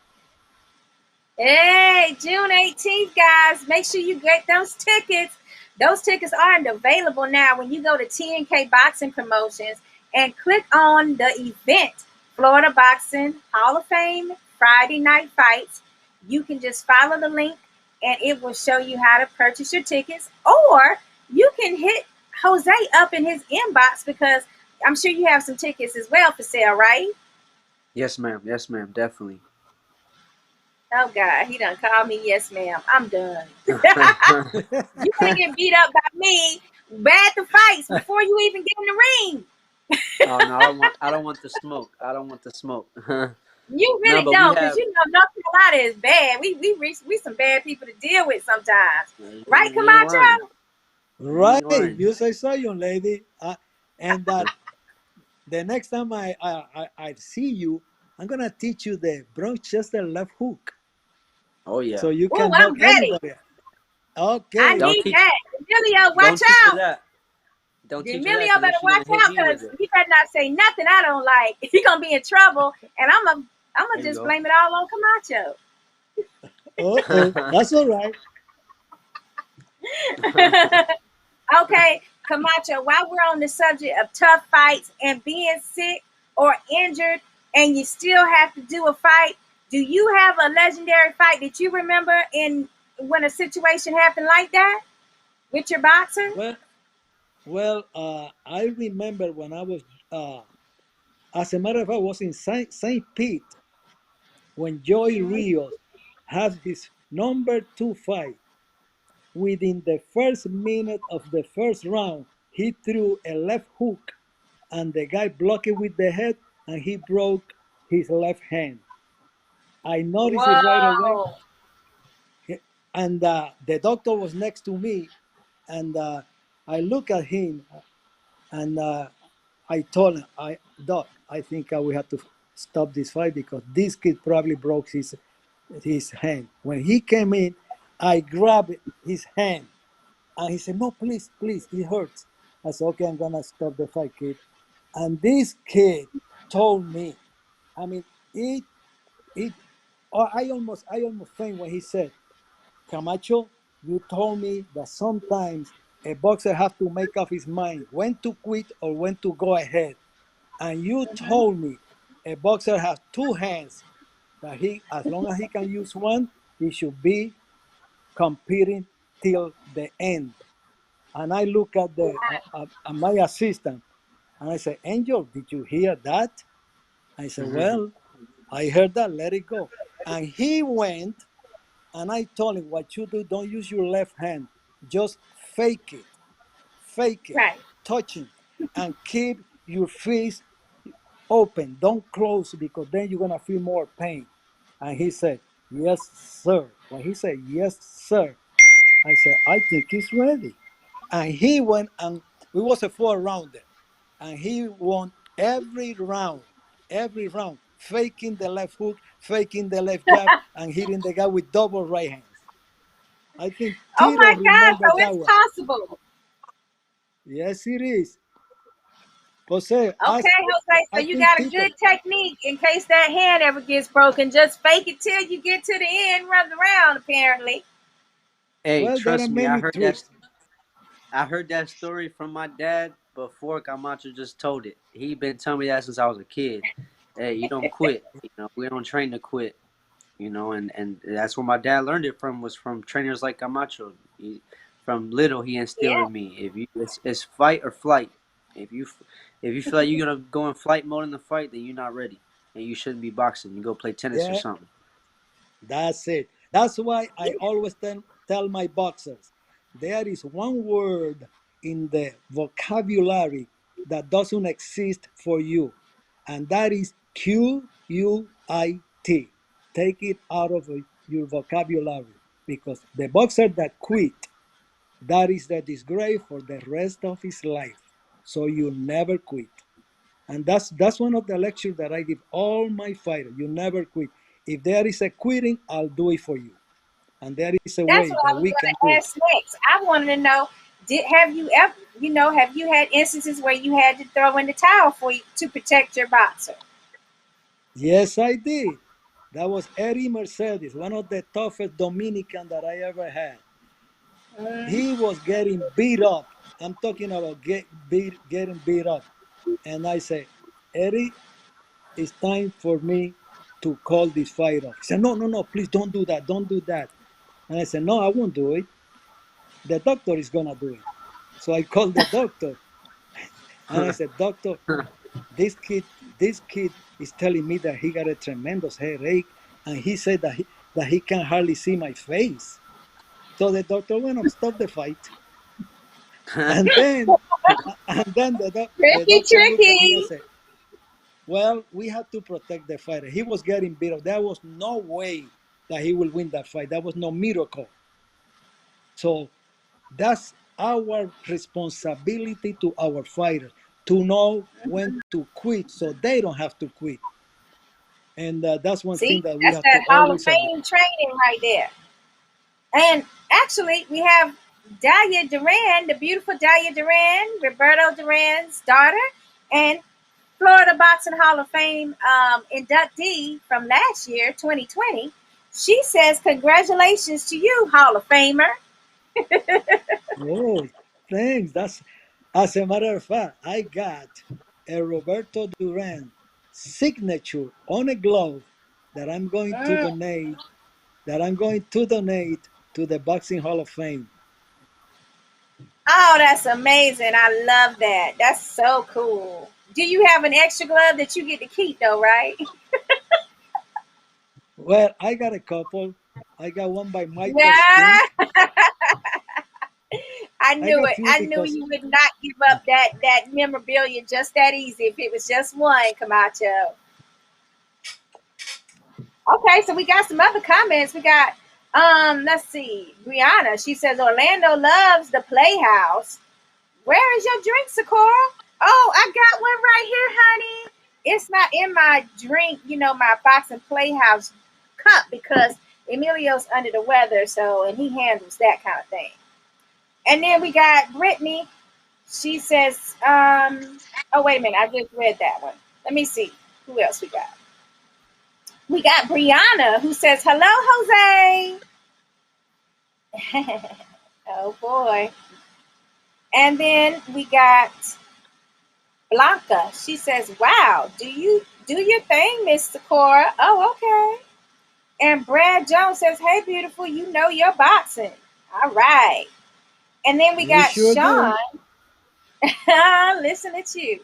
Hey, June 18th, guys. Make sure you get those tickets. Those tickets aren't available now when you go to TNK Boxing Promotions and click on the event, Florida Boxing Hall of Fame Friday Night Fights. You can just follow the link and it will show you how to purchase your tickets. Or you can hit Jose up in his inbox because I'm sure you have some tickets as well for sale, right? Yes, ma'am. Yes, ma'am. Definitely. Oh God, he done called me yes ma'am. I'm done. You gonna get beat up by me bad the fights before you even get in the ring. Oh no, I don't want the smoke. I don't want the smoke. You No, really but we don't, because have. North Carolina is bad. We some bad people to deal with sometimes. Right, You ain't lying. Camacho? You Right, ain't lying. you say so, young lady. And that the next time I see you, I'm gonna teach you the Bronchester left hook, Oh so yeah. you Oh, can I'm knock ready. anybody. I Okay. Don't need teach. that. Emilio, watch Don't teach her out. that. Don't teach her that Emilio because then better she watch gonna hit out me because with it. he better not say nothing I don't like. He gonna be in trouble, and I'm gonna There you just go. blame it all on Camacho. Oh, that's all right. Okay, Camacho, while we're on the subject of tough fights and being sick or injured, and you still have to do a fight, do you have a legendary fight that you remember in when a situation happened like that with your boxer? Well, I remember when I was, as a matter of fact, I was in Saint Pete when Joey Rios had his number two fight. Within the first minute of the first round, he threw a left hook, and the guy blocked it with the head, and he broke his left hand. I noticed it right away, Whoa. and the doctor was next to me, and I look at him, and I told him, Doc, I think we have to stop this fight because this kid probably broke his hand. When he came in, I grabbed his hand, and he said, "No, please, please, it hurts." I said, "Okay, I'm gonna stop the fight, kid." And this kid told me, I mean, it. I almost faint when he said, "Camacho, you told me that sometimes a boxer has to make up his mind when to quit or when to go ahead. And you told me a boxer has two hands, that as long as he can use one, he should be competing till the end." And I look at my assistant, and I say, "Angel, did you hear that?" I said, "Well, I heard that. Let it go." And he went, and I told him, "What you do, don't use your left hand. Just fake it, Right. touching, and keep your fist open. Don't close because then you're gonna feel more pain." And he said, "Yes, sir." When he said, "Yes, sir," I said, "I think he's ready." And he went, and it was a four rounder, and he won every round, faking the left hook, faking the left jab, and hitting the guy with double right hands. I think Oh Tito my God, remember so that it's one. possible. Yes, it is. Jose, Okay, Jose, so I you think got a Tito. good technique in case that hand ever gets broken. Just fake it till you get to the end, run around, apparently. Hey, Well, there are trust me, many tricks. I heard that story from my dad before Camacho just told it. He been telling me that since I was a kid. Hey, you don't quit. You know, we don't train to quit. You know, and that's where my dad learned it from, was from trainers like Camacho. From little, he instilled Yeah, in me, if you it's fight or flight. If you if you feel like you're gonna go in flight mode in the fight, then you're not ready, and you shouldn't be boxing. You go play tennis or Yeah, something. that's it. That's why I always tell my boxers there is one word in the vocabulary that doesn't exist for you, and that is QUIT. Take it out of your vocabulary because the boxer that quit, that is the disgrace for the rest of his life. So you never quit. And that's one of the lectures that I give all my fighters. You never quit. If there is a quitting, I'll do it for you. And there is a that's way what I that was we going can to do it. ask next. I wanted to know, have you ever, have you had instances where you had to throw in the towel for you to protect your boxer? Yes, I did. That was Eddie Mercedes, one of the toughest Dominican that I ever had. Mm. He was getting beat up. I'm talking about getting beat up. And I say, Eddie, it's time for me to call this fight off. He said, no, no, no, please don't do that. Don't do that. And I said, no, I won't do it. The doctor is going to do it. So I called the doctor and I said, Doctor, this kid, this kid is telling me that he got a tremendous headache, and he said that he can hardly see my face. So the doctor went and stopped the fight, and then the Tricky, doctor looked at me and tricky. said, "Well, we have to protect the fighter. He was getting beat up. There was no way that he will win that fight. That was no miracle. So that's our responsibility to our fighters to know when to quit, so they don't have to quit. And that's one thing See, that we that's have to that Hall of always avoid. Fame training right there. And actually, we have Dalia Duran, the beautiful Dalia Duran, Roberto Duran's daughter, and Florida Boxing Hall of Fame inductee from last year, 2020. She says, "Congratulations to you, Hall of Famer." Oh, thanks. That's as a matter of fact, I got a Roberto Duran signature on a glove that I'm going to Mm. donate. That I'm going to donate to the Boxing Hall of Fame. Oh, that's amazing. I love that. That's so cool. Do you have an extra glove that you get to keep, though, right? Well, I got a couple. I got one by Michael Yeah, Spink. I I knew got it. few I knew because you would not give up that memorabilia just that easy if it was just one, Camacho. Okay, so we got some other comments. We got let's see, Brianna. She says Orlando loves the Playhouse. Where is your drink, Sakura? Oh, I got one right here, honey. It's not in my drink, my box and Playhouse cup because Emilio's under the weather, so and he handles that kind of thing. And then we got Brittany. She says, oh wait a minute, I just read that one. Let me see. Who else we got? We got Brianna who says, hello, Jose. Oh boy. And then we got Blanca. She says, wow, do you do your thing, Miss Cora? Oh, okay. And Brad Jones says, hey, beautiful, you know your boxing. All right. And then we we got sure Sean. do. Listen at you.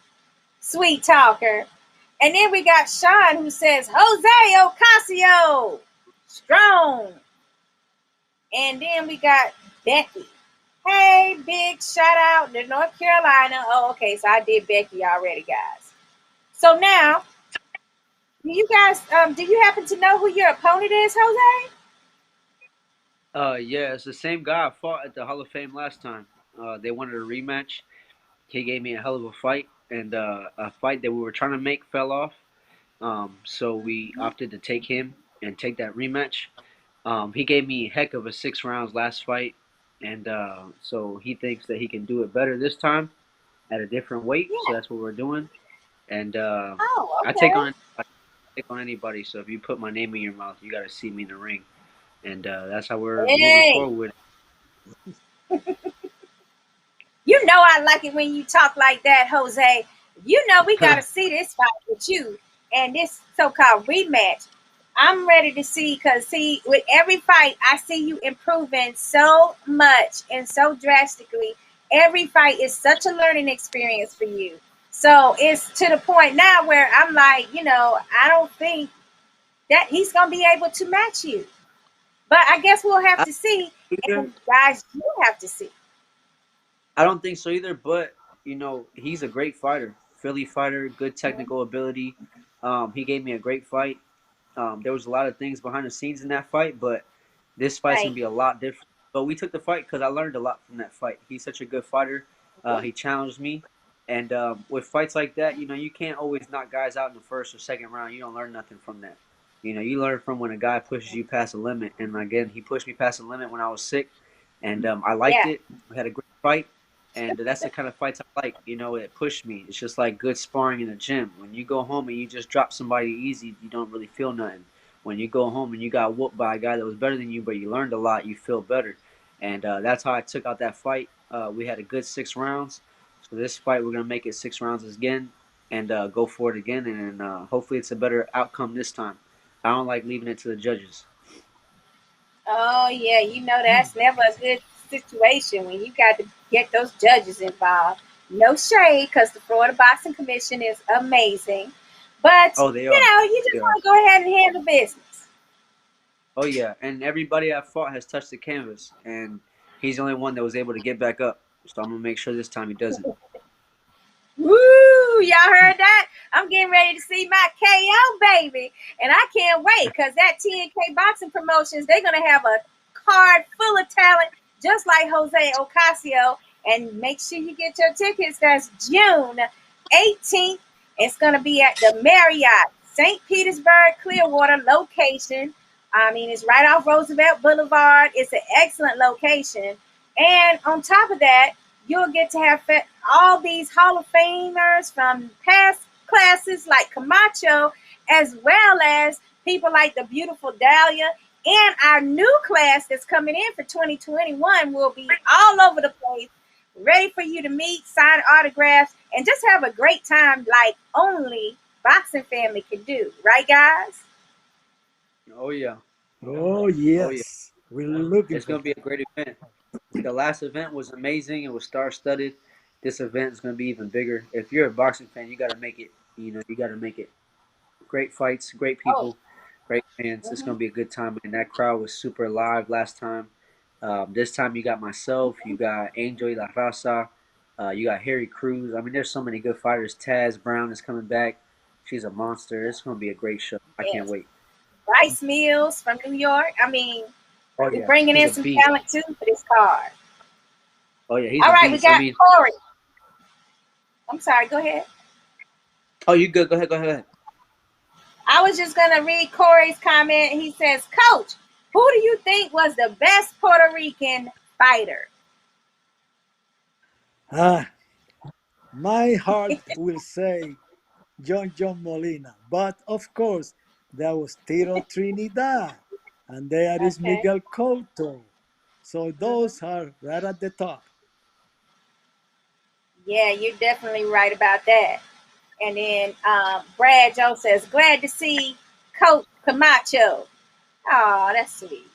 Sweet talker. And then we got Sean who says, Jose Ocasio. Strong. And then we got Becky. Hey, big shout out to North Carolina. Oh, okay. So I did Becky already, guys. So now, do you happen to know who your opponent is, Jose? Yeah, it's the same guy I fought at the Hall of Fame last time. They wanted a rematch. He gave me a hell of a fight, and a fight that we were trying to make fell off. So we opted to take him and take that rematch. He gave me a heck of a 6 rounds last fight, and so he thinks that he can do it better this time at a different weight. So Yeah. that's what we're doing. And Oh, I take okay. on anybody. So if you put my name in your mouth, you got to see me in the ring, and that's how we're moving Hey, forward with it. you know I like it when you talk like that, Jose. You know we got to see this fight with you and this so-called rematch. I'm ready to see because see with every fight I see you improving so much and so drastically. Every fight is such a learning experience for you. So it's to the point now where I'm like, I don't think that he's gonna be able to match you. But I guess we'll have I, to see. either, And guys, you have to see. I don't think so either. But he's a great fighter, Philly fighter, good technical ability. He gave me a great fight. There was a lot of things behind the scenes in that fight, but this fight's gonna Right. be a lot different. But we took the fight because I learned a lot from that fight. He's such a good fighter. He challenged me, and with fights like that, you can't always knock guys out in the first or second round. You don't learn nothing from that. You learn from when a guy pushes you past the limit. And again, he pushed me past the limit when I was sick, and I liked Yeah. it. We had a great fight. And that's the kind of fights I like. It pushed me. It's just like good sparring in the gym. When you go home and you just drop somebody easy, you don't really feel nothing. When you go home and you got whooped by a guy that was better than you, but you learned a lot, you feel better. And that's how I took out that fight. We had a good 6 rounds. So this fight, we're gonna make it 6 rounds again, and go for it again. And hopefully, it's a better outcome this time. I don't like leaving it to the judges. Oh yeah, that's never a good situation when you got to get those judges involved. No shade, because the Florida Boxing Commission is amazing, but Oh, they are. you They just are. want to go ahead and handle business. Oh yeah, and everybody I fought has touched the canvas, and he's the only one that was able to get back up. So I'm gonna make sure this time he doesn't. Woo! Y'all heard that? I'm getting ready to see my KO baby, and I can't wait because that TNK Boxing Promotions they're gonna have a card full of talent, just like Jose Ocasio. And make sure you get your tickets. That's June 18th. It's gonna be at the Marriott, St. Petersburg, Clearwater location. I mean, it's right off Roosevelt Boulevard. It's an excellent location. And on top of that, you'll get to have all these Hall of Famers from past classes like Camacho, as well as people like the beautiful Dahlia. And our new class that's coming in for 2021 will be all over the place, ready for you to meet, sign autographs, and just have a great time like only Boxing Family can do. Right, guys? Oh yeah, Oh, oh yeah. yes. We're looking It's for gonna be that. a great event. The last event was amazing. It was star-studded. This event is gonna be even bigger. If you're a boxing fan, you gotta make it. You gotta make it. Great fights, great Oh, people, great fans. It's mhm. gonna be a good time. And that crowd was super live last time. This time you got myself, you got Angel La Raza, you got Harry Cruz. I mean, there's so many good fighters. Taz Brown is coming back. She's a monster. It's gonna be a great show. I can't Yes. wait. Rice Mills from New York. I mean, Oh we're yeah, bringing he's in a some beast. talent too for this card. Oh yeah, he's All a right, we beast. I got mean, Corey. I'm sorry, go ahead. oh, you good? Go ahead. Go ahead. I was just going to read Corey's comment. He says, Coach, who do you think was the best Puerto Rican fighter? Ah, my heart will say John Molina. But of course, there was Tiro Trinidad, and there is Okay. Miguel Cotto. So Hmm. those are right at the top. Yeah, you're definitely right about that. And then Brad Joe says, glad to see Coach Camacho. Oh, that's sweet.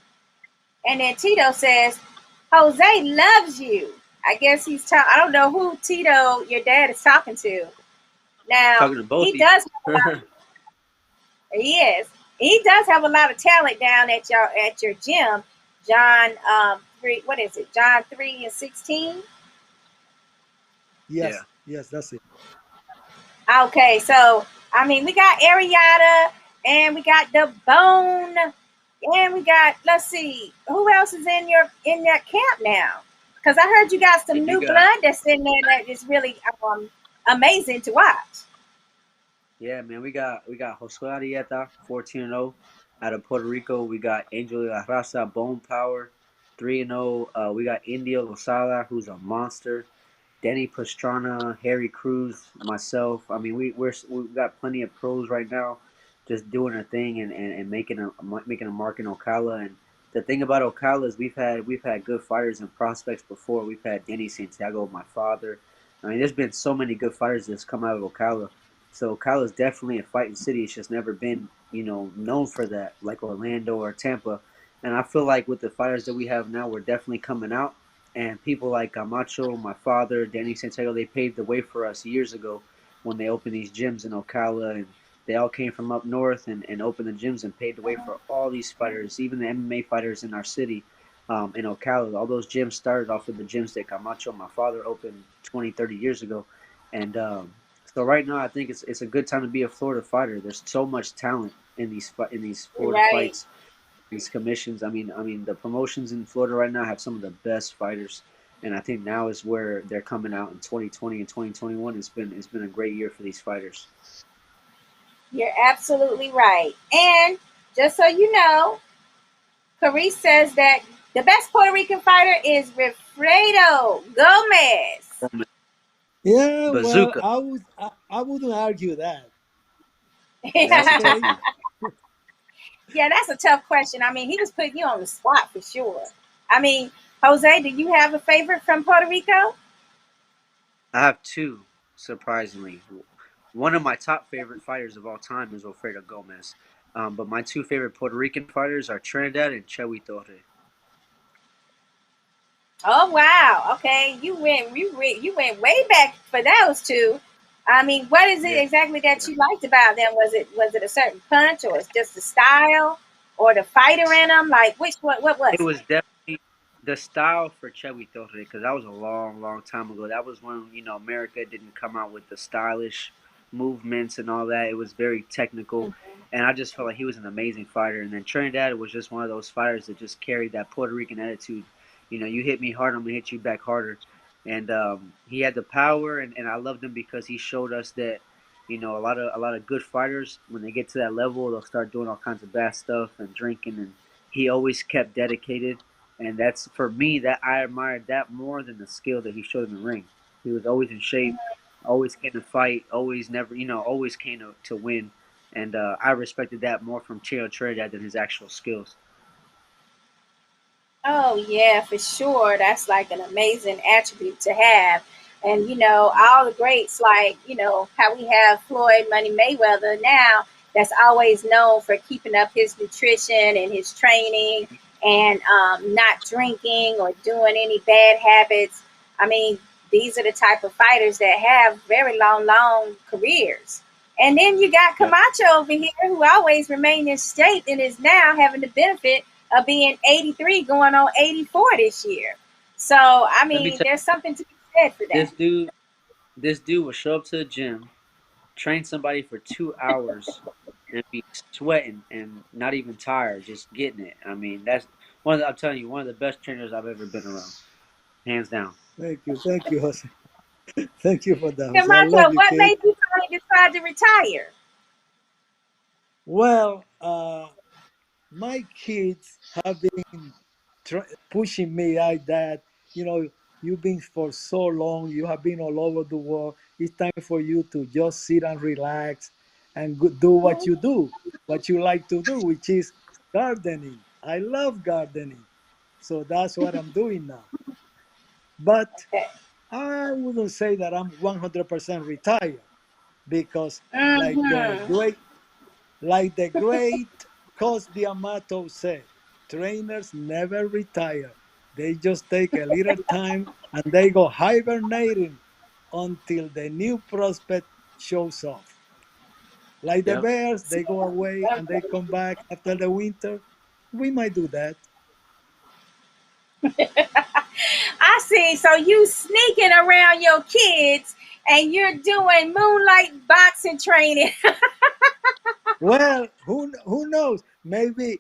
And then Tito says, Jose loves you. I guess he's talking. I don't know who Tito, your dad, is talking to. Now, Talking to both he of does have a lot. you. He is. He does have a lot of talent down at your gym, John. Three. What is it? John 3:16. Yeah. Yes, that's it. Okay, so I mean, we got Ariata, and we got the Bone, and we got. Let's see, who else is in that camp now? Because I heard you got some You new got blood that's in there that is really amazing to watch. Yeah, man. We got Josue Arieta, 14-0. Out of Puerto Rico, we got Angel de la Raza, Bone Power, 3-0. We got Indio Losada, who's a monster. Danny Pastrana, Harry Cruz, myself. I mean, we've got plenty of pros right now, just doing their thing and making a mark in Ocala. And the thing about Ocala is we've had good fighters and prospects before. We've had Denny Santiago, my father. I mean, there's been so many good fighters that's come out of Ocala. So Ocala is definitely a fighting city. It's just never been known for that like Orlando or Tampa. And I feel like with the fighters that we have now, we're definitely coming out, and people like Camacho, my father, Danny Santiago, they paved the way for us years ago when they opened these gyms in Ocala. And they all came from up north and opened the gyms and paved the way for all these fighters, even the MMA fighters in our city, in Ocala. All those gyms started off with the gyms that Camacho, my father, opened 20, 30 years ago. And so right now, I think it's a good time to be a Florida fighter. There's so much talent in these Florida Right. fights, these commissions. I mean, the promotions in Florida right now have some of the best fighters, and I think now is where they're coming out in 2020 and 2021. It's been a great year for these fighters. You're absolutely right. And just so you know, Carice says that the best Puerto Rican fighter is Wilfredo Gomez. Yeah, well, Bazooka. I wouldn't argue that. Yeah, that's a tough Okay. one. Yeah, that's a tough question. I mean, he was putting you on the spot for sure. I mean, Jose, do you have a favorite from Puerto Rico? I have two, surprisingly. One of my top favorite fighters of all time is Alfredo Gomez. But my two favorite Puerto Rican fighters are Trinidad and Chewy Torre. Oh wow. Okay, you went way back for those two. I mean, what is it Yeah. exactly that you liked about them? Was it a certain punch, or it's just the style, or the fighter in them? Like which what It was it? was definitely the style for Chewy Torre because that was a long, long time ago. That was when America didn't come out with the stylish movements and all that. It was very technical, and I just felt like he was an amazing fighter. And then Trinidad was just one of those fighters that just carried that Puerto Rican attitude. You hit me hard, I'm gonna hit you back harder. And he had the power, and I loved him because he showed us that a lot of good fighters when they get to that level, they'll start doing all kinds of bad stuff and drinking, and he always kept dedicated, and that's for me that I admired that more than the skill that he showed in the ring. He was always in shape, always came to fight, always never, always came to win, and I respected that more from Chio Trinidad than his actual skills. Oh yeah, for sure. That's like an amazing attribute to have. And all the greats, like how we have Floyd Money Mayweather now, that's always known for keeping up his nutrition and his training, and not drinking or doing any bad habits. I mean, these are the type of fighters that have very long careers. And then you got Yep. Camacho over here, who always remained in shape and is now having the benefit of being 83 going on 84 this year. So, I Let me mean, tell there's something to be said for you, that. this dude will show up to the gym, train somebody for 2 hours, and be sweating and not even tired, just getting it. I mean, I'm telling you, one of the best trainers I've ever been around, hands down. Thank you, Jose. Thank you for that, Jose. I love Camacho, you, what kid. made you finally decide to retire? Well, my kids have been pushing me like that. You know, you've been for so long, you have been all over the world. It's time for you to just sit and relax and do what you do, what you like to do, which is gardening. I love gardening. So that's what I'm doing now. But Okay. I wouldn't say that I'm 100% retired because, like the Mm-hmm. great like the great Cos D'Amato said, trainers never retire. They just take a little time and they go hibernating until the new prospect shows off. Like the Yep. bears, they go away and they come back after the winter. We might do that. I see. So you sneaking around your kids and you're doing moonlight boxing training. Well, who knows? Maybe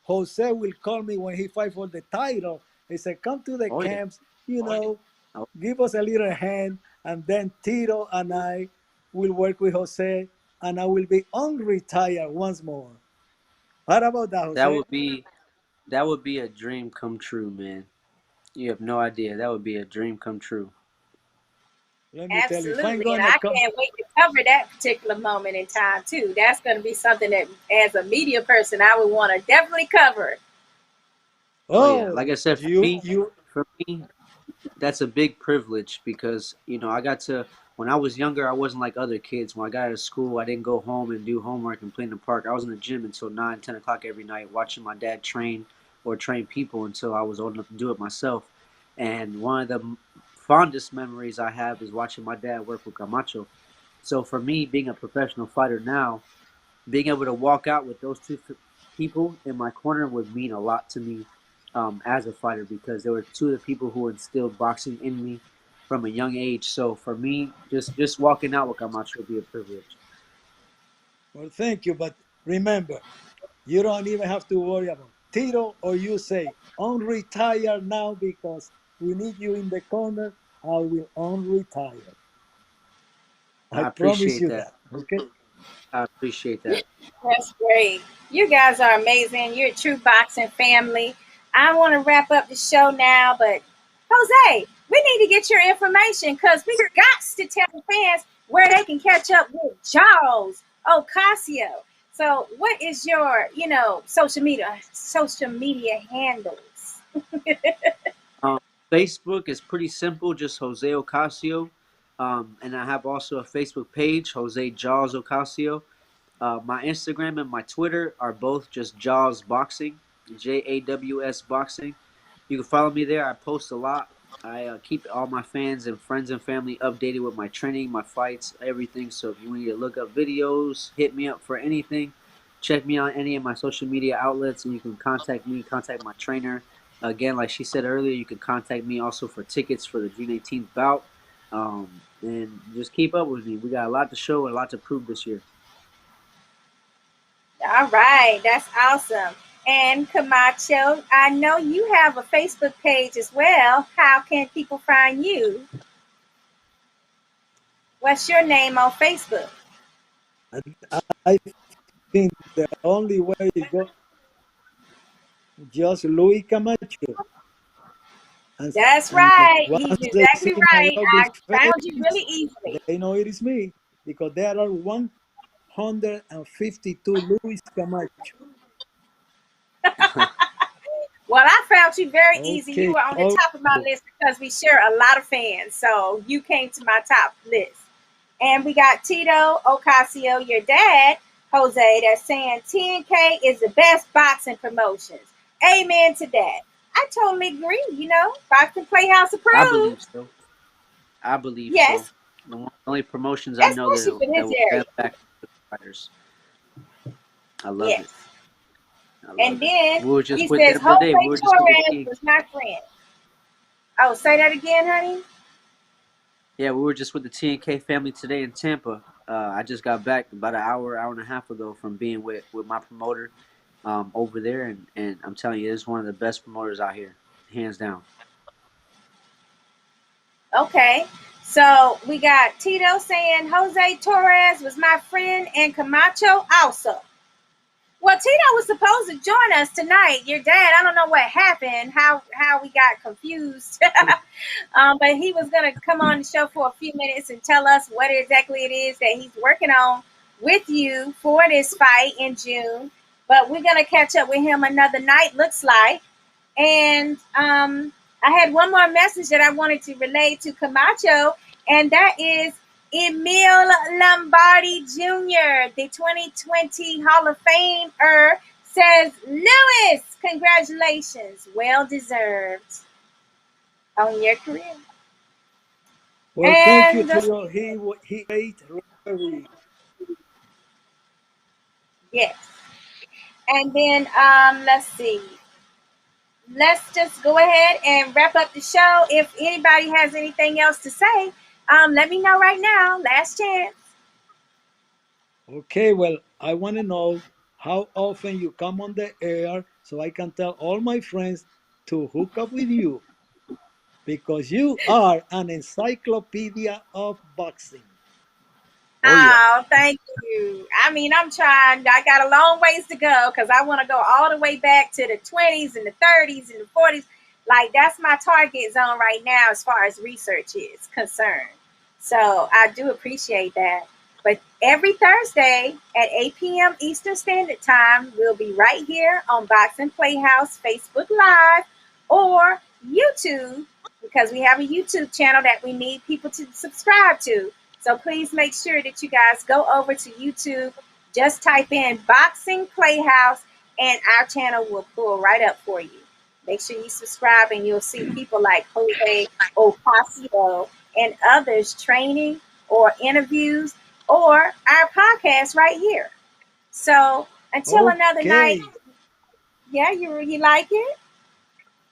Jose will call me when he fight for the title. He said, "Come to the Oh yeah. camps, you know, Oh, give us a little hand, and then Tito and I will work with Jose, and I will be unretired once more." What about that, That Jose? would be that would be a dream come true, man. You have no idea. That would be a dream come true. Let me tell you, if I'm Absolutely. And gonna I come, can't wait to cover that particular moment in time, too. That's going to be something that, as a media person, I would want to definitely cover. Oh yeah, oh, like I said, you, for me, that's a big privilege because I got to when I was younger I wasn't like other kids. When I got out of school I didn't go home and do homework and play in the park. I was in the gym until 9, 10 o'clock every night watching my dad train or train people until I was old enough to do it myself. And one of the fondest memories I have is watching my dad work with Camacho. So for me being a professional fighter now, being able to walk out with those two people in my corner would mean a lot to me as a fighter because they were two of the people who instilled boxing in me from a young age. So for me, just walking out with Camacho would be a privilege. well, thank you, but remember, you don't even have to worry about Tito or you say, unretire now because we need you in the corner. I will unretire. I I promise appreciate you that. that. Okay. I appreciate that. That's great. You guys are amazing. You're a true boxing family. I want to wrap up the show now, but Jose, we need to get your information because we got to tell the fans where they can catch up with Charles Ocasio. So, what is your, social media handles? Um, Facebook is pretty simple, just Jose Ocasio. And I have also a Facebook page, Jose Jaws Ocasio. My Instagram and my Twitter are both just Jaws Boxing, JAWS Boxing. You can follow me there. I post a lot. I keep all my fans and friends and family updated with my training, my fights, everything. So if you need to look up videos, hit me up for anything. Check me out on any of my social media outlets, and you can contact me, contact my trainer. Again, like she said earlier, you can contact me also for tickets for the June 18th bout. And just keep up with me. We got a lot to show and a lot to prove this year. All right, that's awesome. And Camacho, I know you have a Facebook page as well. How can people find you? What's your name on Facebook? I think the only way is go just Louis Camacho. That's And right. He's once they exactly see my right. ugly I found you really face, easily. they know it is me because there are 152 Louis Camacho. Well, I found you very easy. You Okay, were on the also, top of my list because we share a lot of fans. So you came to my top list. And we got Tito Ocasio, your dad, Jose, that's saying 10K is the best boxing promotions. Amen to that. I totally agree. Boxing Playhouse I approved. believe so. I believe so. Yes, Only promotions I know especially for that this will stand area. back the fighters. I love it. Yes. I And love it. then We were he just with the says other day. We Jose were just with the Torres T. was my friend. Oh, say that again, honey. Yeah, we were just with the T&K family today in Tampa. I just got back about an hour and a half ago from being with my promoter over there, and I'm telling you, it's one of the best promoters out here, hands down. Okay. So we got Tito saying Jose Torres was my friend and Camacho also. Well, Tito was supposed to join us tonight. Your dad, I don't know what happened, how we got confused. But he was gonna come on the show for a few minutes and tell us what exactly it is that he's working on with you for this fight in June. But we're gonna catch up with him another night, looks like. And I had one more message that I wanted to relay to Camacho, and that is Emil Lombardi Jr., the 2020 Hall of Famer, says, Lewis, congratulations. Well deserved on your career. well, thank you, And Tito. He great referee. yes. And then let's see. Let's just go ahead and wrap up the show. If anybody has anything else to say, let me know right now. Last chance. Okay, well, I want to know how often you come on the air so I can tell all my friends to hook up with you because you are an encyclopedia of boxing. Oh yeah. Oh, thank you. I mean, I'm trying. I got a long ways to go because I want to go all the way back to the 20s and the 30s and the 40s. Like, that's my target zone right now as far as research is concerned. So I do appreciate that. But every Thursday at 8 p.m. Eastern Standard Time, we'll be right here on Boxing Playhouse Facebook Live or YouTube, because we have a YouTube channel that we need people to subscribe to. So please make sure that you guys go over to YouTube, just type in Boxing Playhouse, and our channel will pull right up for you. Make sure you subscribe, and you'll see people like Jose Ocasio and others training or interviews or our podcast right here. So until another night, Okay. yeah, you like it?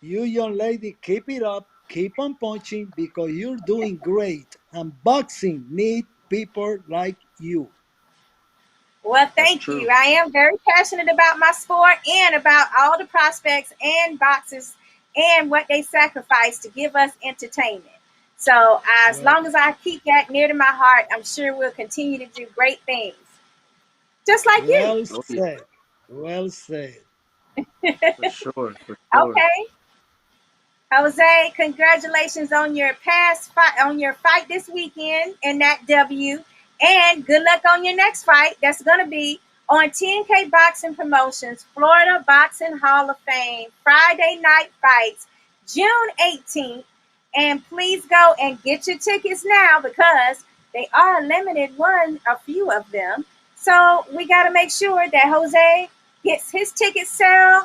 You young lady, keep it up. Keep on punching because you're doing great. And boxing need people like you. Well, That's thank you. true. I am very passionate about my sport and about all the prospects and boxers and what they sacrifice to give us entertainment. So, as Well, long as I keep that near to my heart, I'm sure we'll continue to do great things, just like you. well Oh yeah. said. Well said. For sure. For sure. Okay. Jose, congratulations on your past fight, on your fight this weekend and that W. And good luck on your next fight. That's going to be on 10K Boxing Promotions, Florida Boxing Hall of Fame, Friday night fights, June 18th. And please go and get your tickets now because they are a limited one, a few of them. So we got to make sure that Jose gets his ticket sale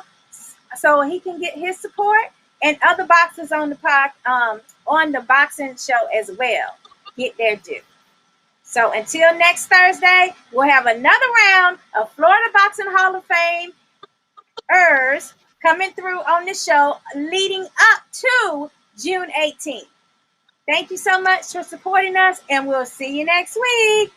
so he can get his support, and other boxers on the boxing show as well get their due. So until next Thursday, we'll have another round of Florida Boxing Hall of Fame ers coming through on the show leading up to June 18th. Thank you so much for supporting us, and we'll see you next week.